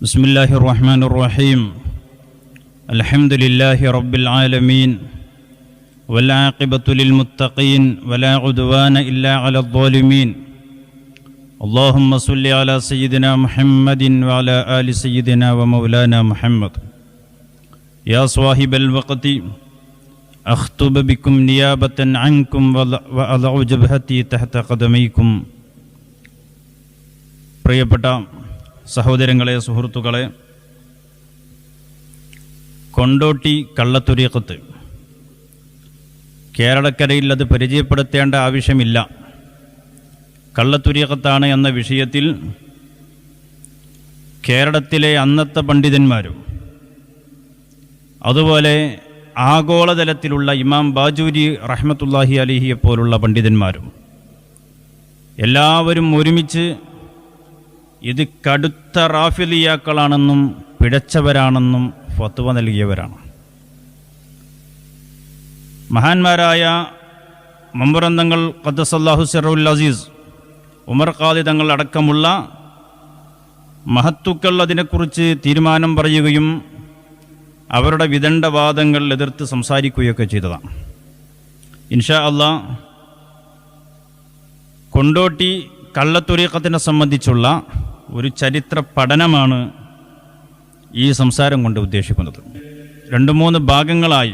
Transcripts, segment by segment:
بسم الله الرحمن الرحيم الحمد لله رب العالمين والعاقبة للمتقين ولا عدوان إلا على الظالمين اللهم صل على سيدنا محمد وعلى آل سيدنا ومولانا محمد يا صاحب الوقت أخطب بكم نيابة عنكم وأضع جبهتي تحت قدميكم പ്രിയപ്പെട്ട സഹോദരങ്ങളെ, സുഹൃത്തുക്കളെ, കൊണ്ടോട്ടി കള്ളത്തൊരീഖത്ത് കേരളക്കരയിൽ അത് പരിചയപ്പെടുത്തേണ്ട ആവശ്യമില്ല. കള്ളത്തൊരീഖത്താണ് എന്ന വിഷയത്തിൽ കേരളത്തിലെ അന്നത്തെ പണ്ഡിതന്മാരും അതുപോലെ ആഗോളതലത്തിലുള്ള ഇമാം ബാജൂരി റഹ്മത്തുള്ളാഹി അലൈഹിയെ പോലുള്ള പണ്ഡിതന്മാരും എല്ലാവരും ഒരുമിച്ച് ഇത് കടുത്ത റാഫിലിയാക്കളാണെന്നും പിഴച്ചവരാണെന്നും ഫത്വ നൽകിയവരാണ്. മഹാന്മാരായ മമ്പുറന്തങ്ങൾ ഖദ്ദസല്ലാഹു സിറഉൽ അസീസ്, ഉമർ ഖാദി തങ്ങൾ അടക്കമുള്ള മഹത്തുക്കൾ അതിനെക്കുറിച്ച് തീരുമാനം പറയുകയും അവരുടെ വിദണ്ഡവാദങ്ങൾ എതിർത്ത് സംസാരിക്കുകയൊക്കെ ചെയ്തതാണ്. ഇൻഷാ അല്ലാഹ് കൊണ്ടോട്ടി കള്ളത്തൊരീഖത്തിനെ സംബന്ധിച്ചുള്ള ഒരു ചരിത്ര പഠനമാണ് ഈ സംസാരം കൊണ്ട് ഉദ്ദേശിക്കുന്നത്. 2-3 ഭാഗങ്ങളായി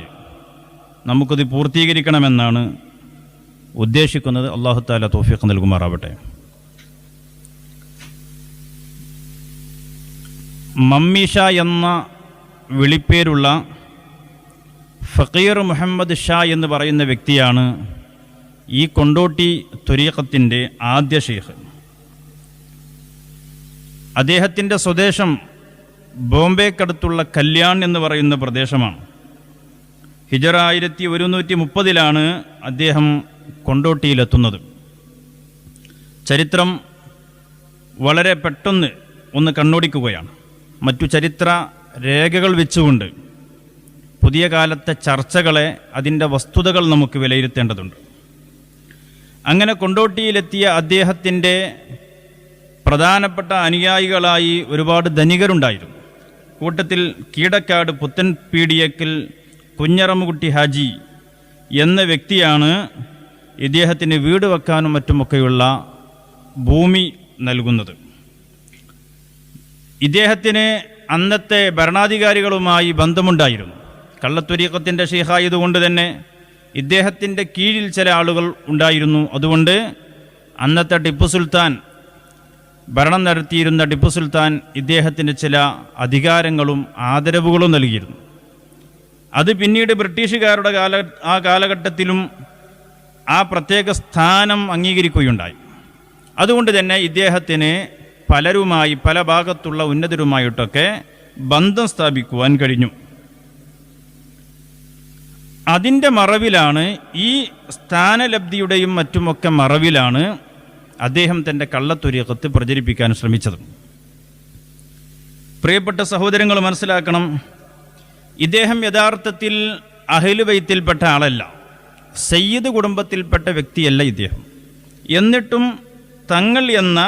നമുക്കത് പൂർത്തീകരിക്കണമെന്നാണ് ഉദ്ദേശിക്കുന്നത്. അല്ലാഹു തആല തൗഫീഖ് നൽകുമാറാവട്ടെ. മമ്മി ഷാ എന്ന വിളിപ്പേരുള്ള ഫഖീർ മുഹമ്മദ് ഷാ എന്ന് പറയുന്ന വ്യക്തിയാണ് ഈ കൊണ്ടോട്ടി ത്വരീഖത്തിൻ്റെ ആദ്യ ഷെയ്ഖ്. അദ്ദേഹത്തിൻ്റെ സ്വദേശം ബോംബെക്കടുത്തുള്ള കല്യാൺ എന്ന് പറയുന്ന പ്രദേശമാണ്. ഹിജറ 1130 അദ്ദേഹം കൊണ്ടോട്ടിയിലെത്തുന്നത്. ചരിത്രം വളരെ പെട്ടെന്ന് ഒന്ന് കണ്ണോടിക്കുകയാണ്. മറ്റു ചരിത്ര രേഖകൾ വെച്ചുകൊണ്ട് പുതിയ കാലത്തെ ചർച്ചകളെ, അതിൻ്റെ വസ്തുതകൾ നമുക്ക് വിലയിരുത്തേണ്ടതുണ്ട്. അങ്ങനെ കൊണ്ടോട്ടിയിലെത്തിയ അദ്ദേഹത്തിൻ്റെ പ്രധാനപ്പെട്ട അനുയായികളായി ഒരുപാട് ധനികരുണ്ടായിരുന്നു. കൂട്ടത്തിൽ കീടക്കാട് പുത്തൻ പീഡിയക്കൽ കുഞ്ഞറമുകുട്ടി ഹാജി എന്ന വ്യക്തിയാണ് ഇദ്ദേഹത്തിന് വീട് വെക്കാനും മറ്റുമൊക്കെയുള്ള ഭൂമി നൽകുന്നത്. ഇദ്ദേഹത്തിന് അന്നത്തെ ഭരണാധികാരികളുമായി ബന്ധമുണ്ടായിരുന്നു. കള്ളത്തൊരീഖത്തിൻ്റെ ഷെയ്ഖായതുകൊണ്ട് തന്നെ ഇദ്ദേഹത്തിൻ്റെ കീഴിൽ ചില ആളുകൾ ഉണ്ടായിരുന്നു. അതുകൊണ്ട് അന്നത്തെ ടിപ്പു സുൽത്താൻ, ഭരണം നടത്തിയിരുന്ന ടിപ്പു സുൽത്താൻ ഇദ്ദേഹത്തിന് ചില അധികാരങ്ങളും ആദരവുകളും നൽകിയിരുന്നു. അത് പിന്നീട് ബ്രിട്ടീഷുകാരുടെ കാലഘട്ടത്തിലും ആ പ്രത്യേക സ്ഥാനം അംഗീകരിക്കുകയുണ്ടായി. അതുകൊണ്ട് തന്നെ ഇദ്ദേഹത്തിന് പലരുമായി, പല ഭാഗത്തുള്ള ഉന്നതരുമായിട്ടൊക്കെ ബന്ധം സ്ഥാപിക്കുവാൻ കഴിഞ്ഞു. അതിൻ്റെ മറവിലാണ്, ഈ സ്ഥാനലബ്ധിയുടെയും മറ്റുമൊക്കെ മറവിലാണ് അദ്ദേഹം തൻ്റെ കള്ളത്തൊരീഖത്ത് പ്രചരിപ്പിക്കാൻ ശ്രമിച്ചത്. പ്രിയപ്പെട്ട സഹോദരങ്ങൾ, മനസ്സിലാക്കണം, ഇദ്ദേഹം യഥാർത്ഥത്തിൽ അഹ്ലു ബൈത്തിൽപ്പെട്ട ആളല്ല, സയ്യിദ് കുടുംബത്തിൽപ്പെട്ട വ്യക്തിയല്ല ഇദ്ദേഹം. എന്നിട്ടും തങ്ങൾ എന്ന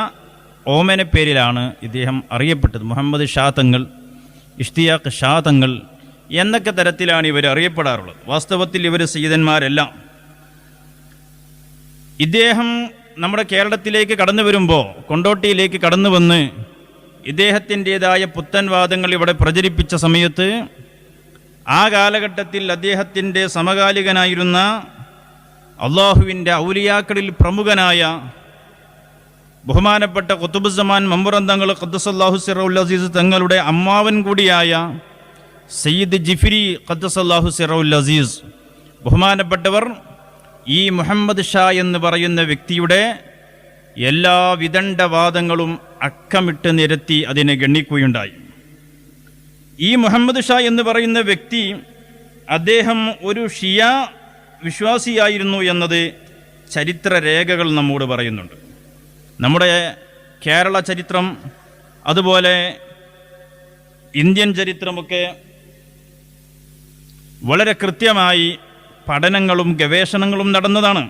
ഓമന പേരിലാണ് ഇദ്ദേഹം അറിയപ്പെട്ടത്. മുഹമ്മദ് ഷാ തങ്ങൾ, ഇഷ്തിയാഖ് ഷാ തങ്ങൾ എന്നൊക്കെ തരത്തിലാണ് ഇവർ അറിയപ്പെടാറുള്ളത്. വാസ്തവത്തിൽ ഇവർ സയ്യിദന്മാരല്ല. ഇദ്ദേഹം നമ്മുടെ കേരളത്തിലേക്ക് കടന്നു വരുമ്പോൾ, കൊണ്ടോട്ടിയിലേക്ക് കടന്നു വന്ന് ഇദ്ദേഹത്തിൻ്റേതായ പുത്തൻവാദങ്ങൾ ഇവിടെ പ്രചരിപ്പിച്ച സമയത്ത് ആ കാലഘട്ടത്തിൽ അദ്ദേഹത്തിൻ്റെ സമകാലികനായിരുന്ന അള്ളാഹുവിൻ്റെ ഔലിയാക്കളിൽ പ്രമുഖനായ ബഹുമാനപ്പെട്ട ഖുതുബുസ്സമാൻ മമ്പുറന്തങ്ങൾ ഖദ്ദസല്ലാഹു സിറഉൽ അസീസ് തങ്ങളുടെ അമ്മാവൻ കൂടിയായ സയ്യിദ് ജിഫ്രി ഖദ്ദസല്ലാഹു സിറഉൽ അസീസ് ബഹുമാനപ്പെട്ടവർ ഈ മുഹമ്മദ് ഷാ എന്ന് പറയുന്ന വ്യക്തിയുടെ എല്ലാ വിദണ്ഡവാദങ്ങളും അക്കമിട്ട് നിരത്തി അതിനെ ഗണ്ണിക്കുകയുണ്ടായി. ഈ മുഹമ്മദ് ഷാ എന്ന് പറയുന്ന വ്യക്തി, അദ്ദേഹം ഒരു ഷിയ വിശ്വാസിയായിരുന്നു എന്നത് ചരിത്ര രേഖകൾ നമ്മോട് പറയുന്നുണ്ട്. നമ്മുടെ കേരള ചരിത്രം, അതുപോലെ ഇന്ത്യൻ ചരിത്രമൊക്കെ വളരെ കൃത്യമായി പഠനങ്ങളും ഗവേഷണങ്ങളും നടന്നതാണ്.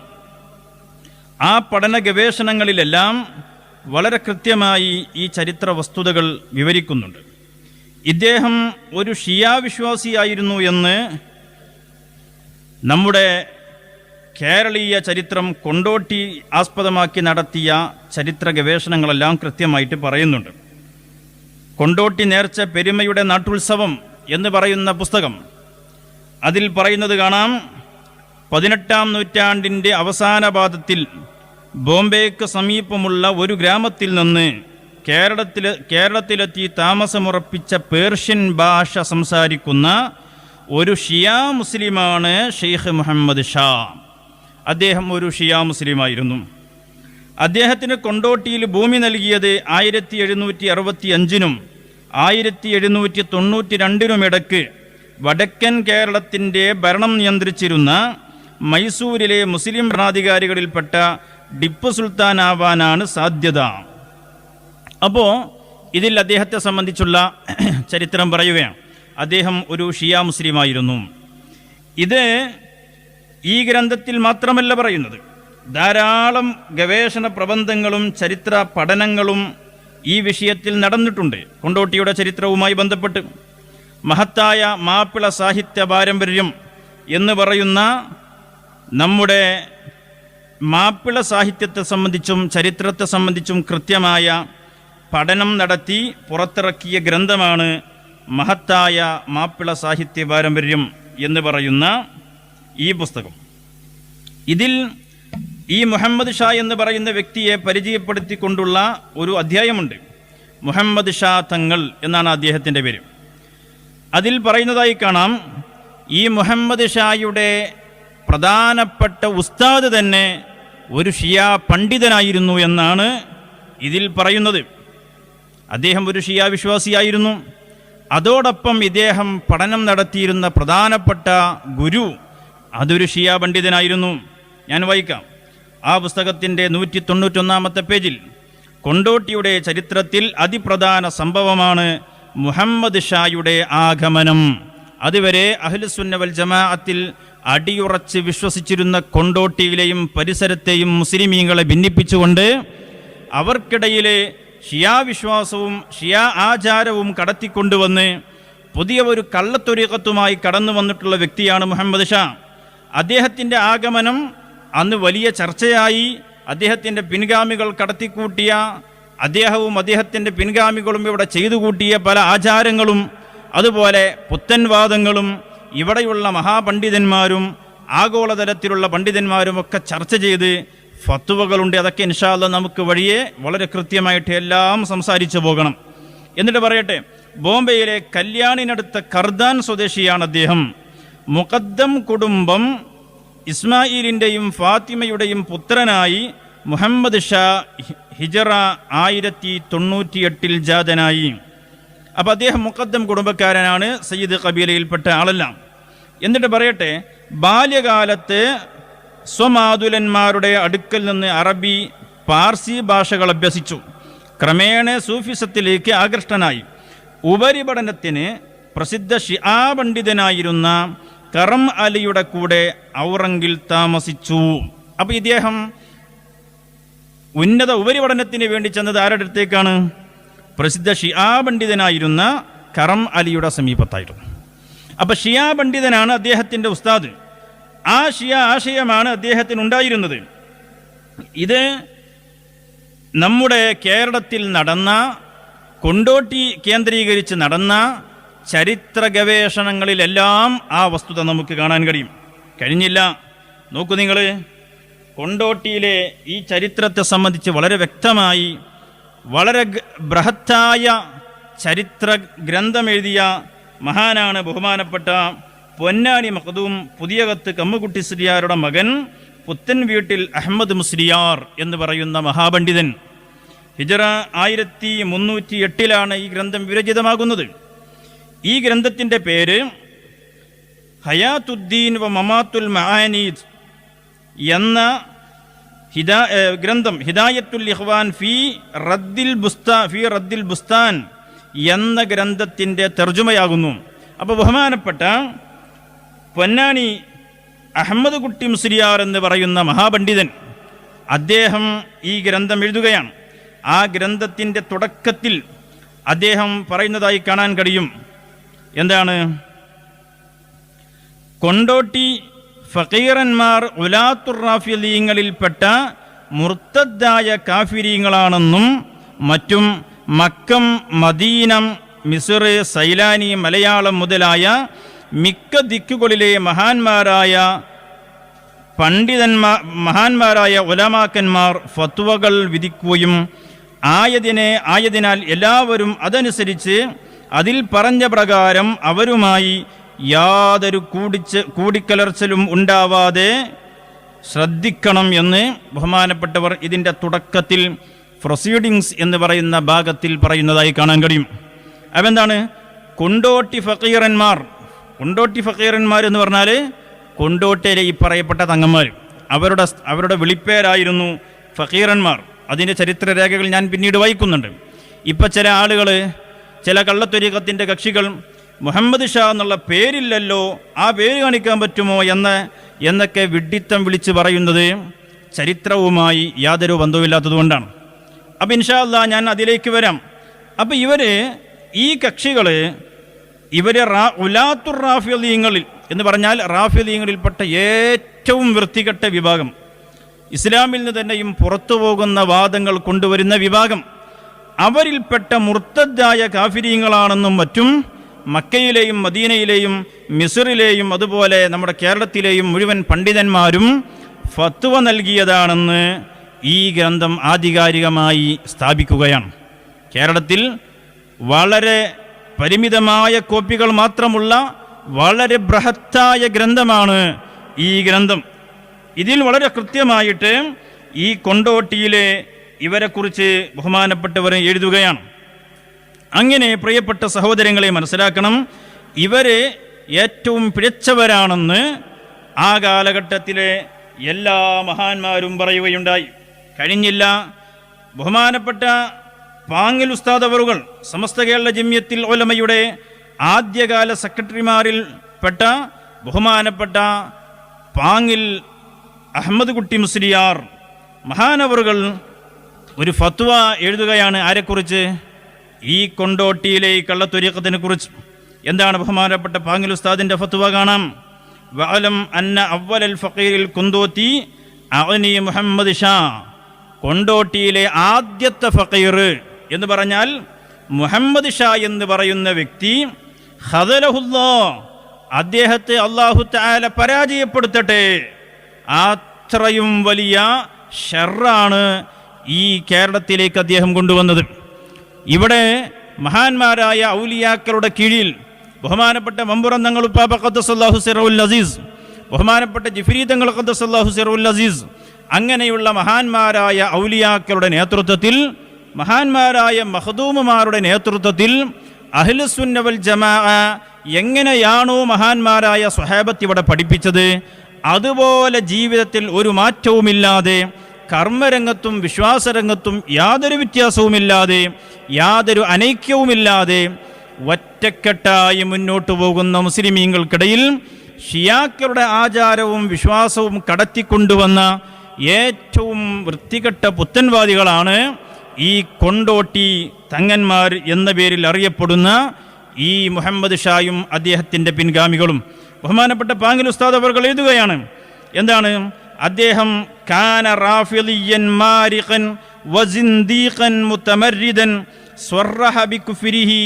ആ പഠന ഗവേഷണങ്ങളിലെല്ലാം വളരെ കൃത്യമായി ഈ ചരിത്ര വസ്തുതകൾ വിവരിക്കുന്നുണ്ട്. ഇദ്ദേഹം ഒരു ഷിയാ വിശ്വാസിയായിരുന്നു എന്ന് നമ്മുടെ കേരളീയ ചരിത്രം കൊണ്ടോട്ടി ആസ്പദമാക്കി നടത്തിയ ചരിത്ര ഗവേഷണങ്ങളെല്ലാം കൃത്യമായിട്ട് പറയുന്നുണ്ട്. കൊണ്ടോട്ടി നേർച്ച പെരുമയുടെ നാട്ടുത്സവം എന്ന് പറയുന്ന പുസ്തകം, അതിൽ പറയുന്നത് കാണാം, 18-ാം നൂറ്റാണ്ടിൻ്റെ അവസാന പാദത്തിൽ ബോംബെക്ക് സമീപമുള്ള ഒരു ഗ്രാമത്തിൽ നിന്ന് കേരളത്തിലെത്തി താമസമുറപ്പിച്ച പേർഷ്യൻ ഭാഷ സംസാരിക്കുന്ന ഒരു ഷിയാ മുസ്ലിമാണ് ഷെയ്ഖ് മുഹമ്മദ് ഷാ. അദ്ദേഹം ഒരു ഷിയാ മുസ്ലിമായിരുന്നു. അദ്ദേഹത്തിന് കൊണ്ടോട്ടിയിൽ ഭൂമി നൽകിയത് 1765-നും 1792-നും ഇടയ്ക്ക് വടക്കൻ കേരളത്തിൻ്റെ ഭരണം നിയന്ത്രിച്ചിരുന്ന മൈസൂരിലെ മുസ്ലിം ഭരണാധികാരികളിൽപ്പെട്ട ടിപ്പു സുൽത്താൻ ആവാനാണ് സാധ്യത. അപ്പോൾ ഇതിൽ അദ്ദേഹത്തെ സംബന്ധിച്ചുള്ള ചരിത്രം പറയുകയാണ്. അദ്ദേഹം ഒരു ഷിയാ മുസ്ലിമായിരുന്നു. ഇത് ഈ ഗ്രന്ഥത്തിൽ മാത്രമല്ല പറയുന്നത്, ധാരാളം ഗവേഷണ പ്രബന്ധങ്ങളും ചരിത്ര പഠനങ്ങളും ഈ വിഷയത്തിൽ നടന്നിട്ടുണ്ട്. കൊണ്ടോട്ടിയുടെ ചരിത്രവുമായി ബന്ധപ്പെട്ട് മഹത്തായ മാപ്പിള സാഹിത്യ പാരമ്പര്യം എന്ന് പറയുന്ന നമ്മുടെ മാപ്പിള സാഹിത്യത്തെ സംബന്ധിച്ചും ചരിത്രത്തെ സംബന്ധിച്ചും കൃത്യമായ പഠനം നടത്തി പുറത്തിറക്കിയ ഗ്രന്ഥമാണ് മഹത്തായ മാപ്പിള സാഹിത്യ പാരമ്പര്യം എന്ന് പറയുന്ന ഈ പുസ്തകം. ഇതിൽ ഈ മുഹമ്മദ് ഷാ എന്ന് പറയുന്ന വ്യക്തിയെ പരിചയപ്പെടുത്തിക്കൊണ്ടുള്ള ഒരു അധ്യായമുണ്ട്. മുഹമ്മദ് ഷാ തങ്ങൾ എന്നാണ് അദ്ദേഹത്തിൻ്റെ പേര്. അതിൽ പറയുന്നതായി കാണാം, ഈ മുഹമ്മദ് ഷായുടെ പ്രധാനപ്പെട്ട ഉസ്താദ് തന്നെ ഒരു ഷിയാ പണ്ഡിതനായിരുന്നു എന്നാണ് ഇതിൽ പറയുന്നത്. അദ്ദേഹം ഒരു ഷിയാ വിശ്വാസിയായിരുന്നു. അതോടൊപ്പം ഇദ്ദേഹം പഠനം നടത്തിയിരുന്ന പ്രധാനപ്പെട്ട ഗുരു അതൊരു ഷിയാ പണ്ഡിതനായിരുന്നു. ഞാൻ വായിക്കാം. ആ പുസ്തകത്തിൻ്റെ 191-ാമത്തെ പേജിൽ കൊണ്ടോട്ടിയുടെ ചരിത്രത്തിൽ അതിപ്രധാന സംഭവമാണ് മുഹമ്മദ് ഷായുടെ ആഗമനം. അതുവരെ അഹ്ലുസുന്ന വൽ ജമാഅത്തിൽ അടിയുറച്ച് വിശ്വസിച്ചിരുന്ന കൊണ്ടോട്ടിയിലെയും പരിസരത്തെയും മുസ്ലിമീങ്ങളെ ഭിന്നിപ്പിച്ചുകൊണ്ട് അവർക്കിടയിലെ ഷിയാ വിശ്വാസവും ഷിയാ ആചാരവും കടത്തിക്കൊണ്ടുവന്ന് പുതിയ ഒരു കള്ളത്തൊരീഖത്തുമായി കടന്നു വന്നിട്ടുള്ള വ്യക്തിയാണ് മുഹമ്മദ് ഷാ. അദ്ദേഹത്തിൻ്റെ ആഗമനം അന്ന് വലിയ ചർച്ചയായി. അദ്ദേഹത്തിൻ്റെ പിൻഗാമികൾ കടത്തിക്കൂട്ടിയ, അദ്ദേഹവും അദ്ദേഹത്തിൻ്റെ പിൻഗാമികളും ഇവിടെ ചെയ്തു കൂട്ടിയ പല ആചാരങ്ങളും അതുപോലെ പുത്തൻവാദങ്ങളും ഇവിടെയുള്ള മഹാപണ്ഡിതന്മാരും ആഗോളതലത്തിലുള്ള പണ്ഡിതന്മാരുമൊക്കെ ചർച്ച ചെയ്ത് ഫത്വകളുണ്ട്. അതൊക്കെ ഇൻഷാ അല്ലാഹ് നമുക്ക് വഴിയെ വളരെ കൃത്യമായിട്ട് എല്ലാം സംസാരിച്ചു പോകണം. എന്നിട്ട് പറയട്ടെ, ബോംബെയിലെ കല്യാണിനടുത്ത കർദാൻ സ്വദേശിയാണ് അദ്ദേഹം. മുഖദ്ദം കുടുംബം ഇസ്മായിലിൻ്റെയും ഫാത്തിമയുടെയും പുത്രനായി മുഹമ്മദ് ഷാ ഹിജറ 1098 ജാതനായി. അപ്പോൾ അദ്ദേഹം മുഖദ്ദം കുടുംബക്കാരനാണ്, സയ്യിദ് കബീലയിൽപ്പെട്ട ആളല്ല. എന്നിട്ട് പറയട്ടെ, ബാല്യകാലത്ത് സ്വമാതുലന്മാരുടെ അടുക്കൽ നിന്ന് അറബി പാർസി ഭാഷകൾ അഭ്യസിച്ചു. ക്രമേണ സൂഫിസത്തിലേക്ക് ആകൃഷ്ടനായി. ഉപരിപഠനത്തിന് പ്രസിദ്ധ ഷിആ പണ്ഡിതനായിരുന്ന കറം അലിയുടെ കൂടെ ഔറംഗിൽ താമസിച്ചു. അപ്പോൾ ഇദ്ദേഹം ഉന്നത ഉപരിപഠനത്തിന് വേണ്ടി ചെന്നത് ആരുടെ അടുത്തേക്കാണ്? പ്രസിദ്ധ ഷിആ പണ്ഡിതനായിരുന്ന കറം അലിയുടെ സമീപത്തായിരുന്നു. അപ്പോൾ ഷിയാ പണ്ഡിതനാണ് അദ്ദേഹത്തിൻ്റെ ഉസ്താദ്. ആ ഷിയാ ആശയമാണ് അദ്ദേഹത്തിനുണ്ടായിരുന്നത്. ഇത് നമ്മുടെ കേരളത്തിൽ നടന്ന, കൊണ്ടോട്ടി കേന്ദ്രീകരിച്ച് നടന്ന ചരിത്ര ഗവേഷണങ്ങളിലെല്ലാം ആ വസ്തുത നമുക്ക് കാണാൻ കഴിഞ്ഞില്ല. നോക്കൂ നിങ്ങൾ, കൊണ്ടോട്ടിയിലെ ഈ ചരിത്രത്തെ സംബന്ധിച്ച് വളരെ വ്യക്തമായി വളരെ ബൃഹത്തായ ചരിത്ര ഗ്രന്ഥമെഴുതിയ മഹാനാണ് ബഹുമാനപ്പെട്ട പൊന്നാനി മഖ്ദൂം പുതിയകത്ത് കമ്മുകുട്ടി മുസ്ലിയാരുടെ മകൻ പുത്തൻ വീട്ടിൽ അഹമ്മദ് മുസ്ലിയാർ എന്ന് പറയുന്ന മഹാപണ്ഡിതൻ. ഹിജറ 1308 ഈ ഗ്രന്ഥം വിരചിതമാകുന്നത്. ഈ ഗ്രന്ഥത്തിൻ്റെ പേര് ഹയാത്തുദ്ദീൻ വ മമാത്തുൽ മആനീദ് എന്ന ഗ്രന്ഥം. ഹിദായത്തുൽ ഇഖ്വാൻ ഫി റദ്ദിൽ ബുസ്താൻ എന്ന ഗ്രന്ഥത്തിൻ്റെ തർജുമയാകുന്നു. അപ്പോൾ ബഹുമാനപ്പെട്ട പൊന്നാനി അഹമ്മദ് കുട്ടി മുസ്ലിയാർ എന്ന് പറയുന്ന മഹാപണ്ഡിതൻ അദ്ദേഹം ഈ ഗ്രന്ഥം എഴുതുകയാണ്. ആ ഗ്രന്ഥത്തിൻ്റെ തുടക്കത്തിൽ അദ്ദേഹം പറയുന്നതായി കാണാൻ കഴിയും. എന്താണ്? കൊണ്ടോട്ടി ഫഖീറന്മാർ ഉലാത്തുർ റാഫിളീങ്ങളിൽപ്പെട്ട മുർത്തദ്ദായ കാഫിരീങ്ങളാണെന്നും മറ്റും മക്കം, മദീനം, മിസ്ർ, സൈലാനി, മലയാളം മുതലായ മിക്ക ദിക്കുകളിലെ മഹാന്മാരായ ഉലമാക്കന്മാർ ഫത്വകൾ വിധിക്കുകയും ആയതിനാൽ എല്ലാവരും അതനുസരിച്ച് അതിൽ പറഞ്ഞ പ്രകാരം അവരുമായി യാതൊരു കൂടിക്കലർച്ചലും ഉണ്ടാവാതെ ശ്രദ്ധിക്കണം എന്ന് ബഹുമാനപ്പെട്ടവർ ഇതിൻ്റെ തുടക്കത്തിൽ പ്രൊസീഡിങ്സ് എന്ന് പറയുന്ന ഭാഗത്തിൽ പറയുന്നതായി കാണാൻ കഴിയും. അതെന്താണ്? കൊണ്ടോട്ടി ഫക്കീറന്മാർ എന്ന് പറഞ്ഞാൽ കൊണ്ടോട്ടിയിലെ ഈ പറയപ്പെട്ട തങ്ങന്മാർ, അവരുടെ വിളിപ്പേരായിരുന്നു ഫക്കീറന്മാർ. അതിൻ്റെ ചരിത്രരേഖകൾ ഞാൻ പിന്നീട് വായിക്കുന്നുണ്ട്. ഇപ്പം ചില ആളുകൾ, ചില കള്ളത്വരീഖത്തിൻ്റെ കക്ഷികൾ മുഹമ്മദ് ഷാ എന്നുള്ള പേരില്ലല്ലോ, ആ പേര് കാണിക്കാൻ പറ്റുമോ എന്നൊക്കെ വിഡ്ഢിത്തം വിളിച്ച് പറയുന്നത് ചരിത്രവുമായി യാതൊരു ബന്ധവുമില്ലാത്തതുകൊണ്ടാണ്. അപ്പം ഇൻഷാ അല്ലാഹ് ഞാൻ അതിലേക്ക് വരാം. അപ്പം ഈ കക്ഷികൾ ഉലാത്തുർ റാഫിളീങ്ങളിൽ എന്ന് പറഞ്ഞാൽ റാഫിളീങ്ങളിൽപ്പെട്ട ഏറ്റവും വൃത്തികെട്ട വിഭാഗം, ഇസ്ലാമിൽ നിന്ന് തന്നെയും പുറത്തു പോകുന്ന വാദങ്ങൾ കൊണ്ടുവരുന്ന വിഭാഗം, അവരിൽപ്പെട്ട മുർത്തദ്ദായ കാഫിരീങ്ങളാണെന്നും മറ്റും മക്കയിലെയും മദീനയിലെയും മിസ്റിലെയും അതുപോലെ നമ്മുടെ കേരളത്തിലെയും മുഴുവൻ പണ്ഡിതന്മാരും ഫത്വ നൽകിയതാണെന്ന് ഈ ഗ്രന്ഥം ആധികാരികമായി സ്ഥാപിക്കുകയാണ്. കേരളത്തിൽ വളരെ പരിമിതമായ കോപ്പികൾ മാത്രമുള്ള വളരെ ബൃഹത്തായ ഗ്രന്ഥമാണ് ഈ ഗ്രന്ഥം. ഇതിൽ വളരെ കൃത്യമായിട്ട് ഈ കൊണ്ടോട്ടിയിലെ ഇവരെക്കുറിച്ച് ബഹുമാനപ്പെട്ടവർ എഴുതുകയാണ്. അങ്ങനെ പ്രിയപ്പെട്ട സഹോദരങ്ങളെ മനസ്സിലാക്കണം, ഇവരെ ഏറ്റവും പിഴച്ചവരാണെന്ന് ആ കാലഘട്ടത്തിലെ എല്ലാ മഹാന്മാരും പറയുകയുണ്ടായി. കഴിഞ്ഞില്ല. ബഹുമാനപ്പെട്ട പാങ്ങിൽ ഉസ്താദ് അവറുകൾ സമസ്ത കേരള ജമിയത്തുൽ ഉലമയുടെ ആദ്യകാല സെക്രട്ടറിമാരിൽ പെട്ട ബഹുമാനപ്പെട്ട പാങ്ങിൽ അഹമ്മദ് കുട്ടി മുസ്ലിയാർ മഹാനവറുകൾ ഒരു ഫത്വ എഴുതുകയാണ്. ആരെക്കുറിച്ച്? ഈ കൊണ്ടോട്ടിയിലെ ഈ കള്ളത്വരീഖത്തിനെ കുറിച്ച്. എന്താണ് ബഹുമാനപ്പെട്ട പാങ്ങിൽ ഉസ്താദിന്റെ ഫത്വ? കാണാം. വഅലം അന്ന അവ്വലൽ ഫഖീറിൽ കുന്തോത്തി അഗ്നി മുഹമ്മദ് ഷാ. കൊണ്ടോട്ടിയിലെ ആദ്യത്തെ ഫഖീർ എന്ന് പറഞ്ഞാൽ മുഹമ്മദ് ഷാ എന്ന് പറയുന്ന വ്യക്തി, ഖദലഹുല്ലാഹ്, അദ്ദേഹത്തെ അല്ലാഹു തആല പരാജയപ്പെടുത്തട്ടെ, അത്രയും വലിയ ഷർറാണ് ഈ കേരളത്തിലേക്ക് അദ്ദേഹം കൊണ്ടുവന്നത്. ഇവിടെ മഹാന്മാരായ ഔലിയാക്കളുടെ കീഴിൽ ബഹുമാനപ്പെട്ട മമ്പുറം തങ്ങൾ ഉപ്പാപ്പ ഖദ്ദസല്ലാഹു സിറഉൽ അസീസ്, ബഹുമാനപ്പെട്ട ജിഫ്രി തങ്ങൾ ഖദ്ദസല്ലാഹു സിറഉൽ അസീസ്, അങ്ങനെയുള്ള മഹാന്മാരായ ഔലിയാക്കളുടെ നേതൃത്വത്തിൽ, മഹാന്മാരായ മഖ്ദൂമുമാരുടെ നേതൃത്വത്തിൽ അഹ്ലുസുന്ന വൽ ജമാഅ എങ്ങനെയാണോ മഹാന്മാരായ സ്വഹാബത്ത് ഇവിടെ പഠിപ്പിച്ചത്, അതുപോലെ ജീവിതത്തിൽ ഒരു മാറ്റവുമില്ലാതെ, കർമ്മരംഗത്തും വിശ്വാസരംഗത്തും യാതൊരു വ്യത്യാസവുമില്ലാതെ, യാതൊരു അനൈക്യവുമില്ലാതെ ഒറ്റക്കെട്ടായി മുന്നോട്ടു പോകുന്ന മുസ്ലിമീങ്ങൾക്കിടയിൽ ഷിയാക്കളുടെ ആചാരവും വിശ്വാസവും കടത്തിക്കൊണ്ടുവന്ന ഏറ്റവും വൃത്തികെട്ട പുത്തൻവാദികളാണ് ഈ കൊണ്ടോട്ടി തങ്ങന്മാർ എന്ന പേരിൽ അറിയപ്പെടുന്ന ഈ മുഹമ്മദ് ഷായും അദ്ദേഹത്തിൻ്റെ പിൻഗാമികളും. ബഹുമാനപ്പെട്ട പാങ്ങിൽ ഉസ്താദ് അവർ എഴുതുകയാണ്. എന്താണ്? അദ്ദേഹം കാന റാഫിളിയൻ മാരിഖൻ വസിന്ദീഖൻ മുതമർരിദൻ സ്വറഹ ബികുഫ്രിഹി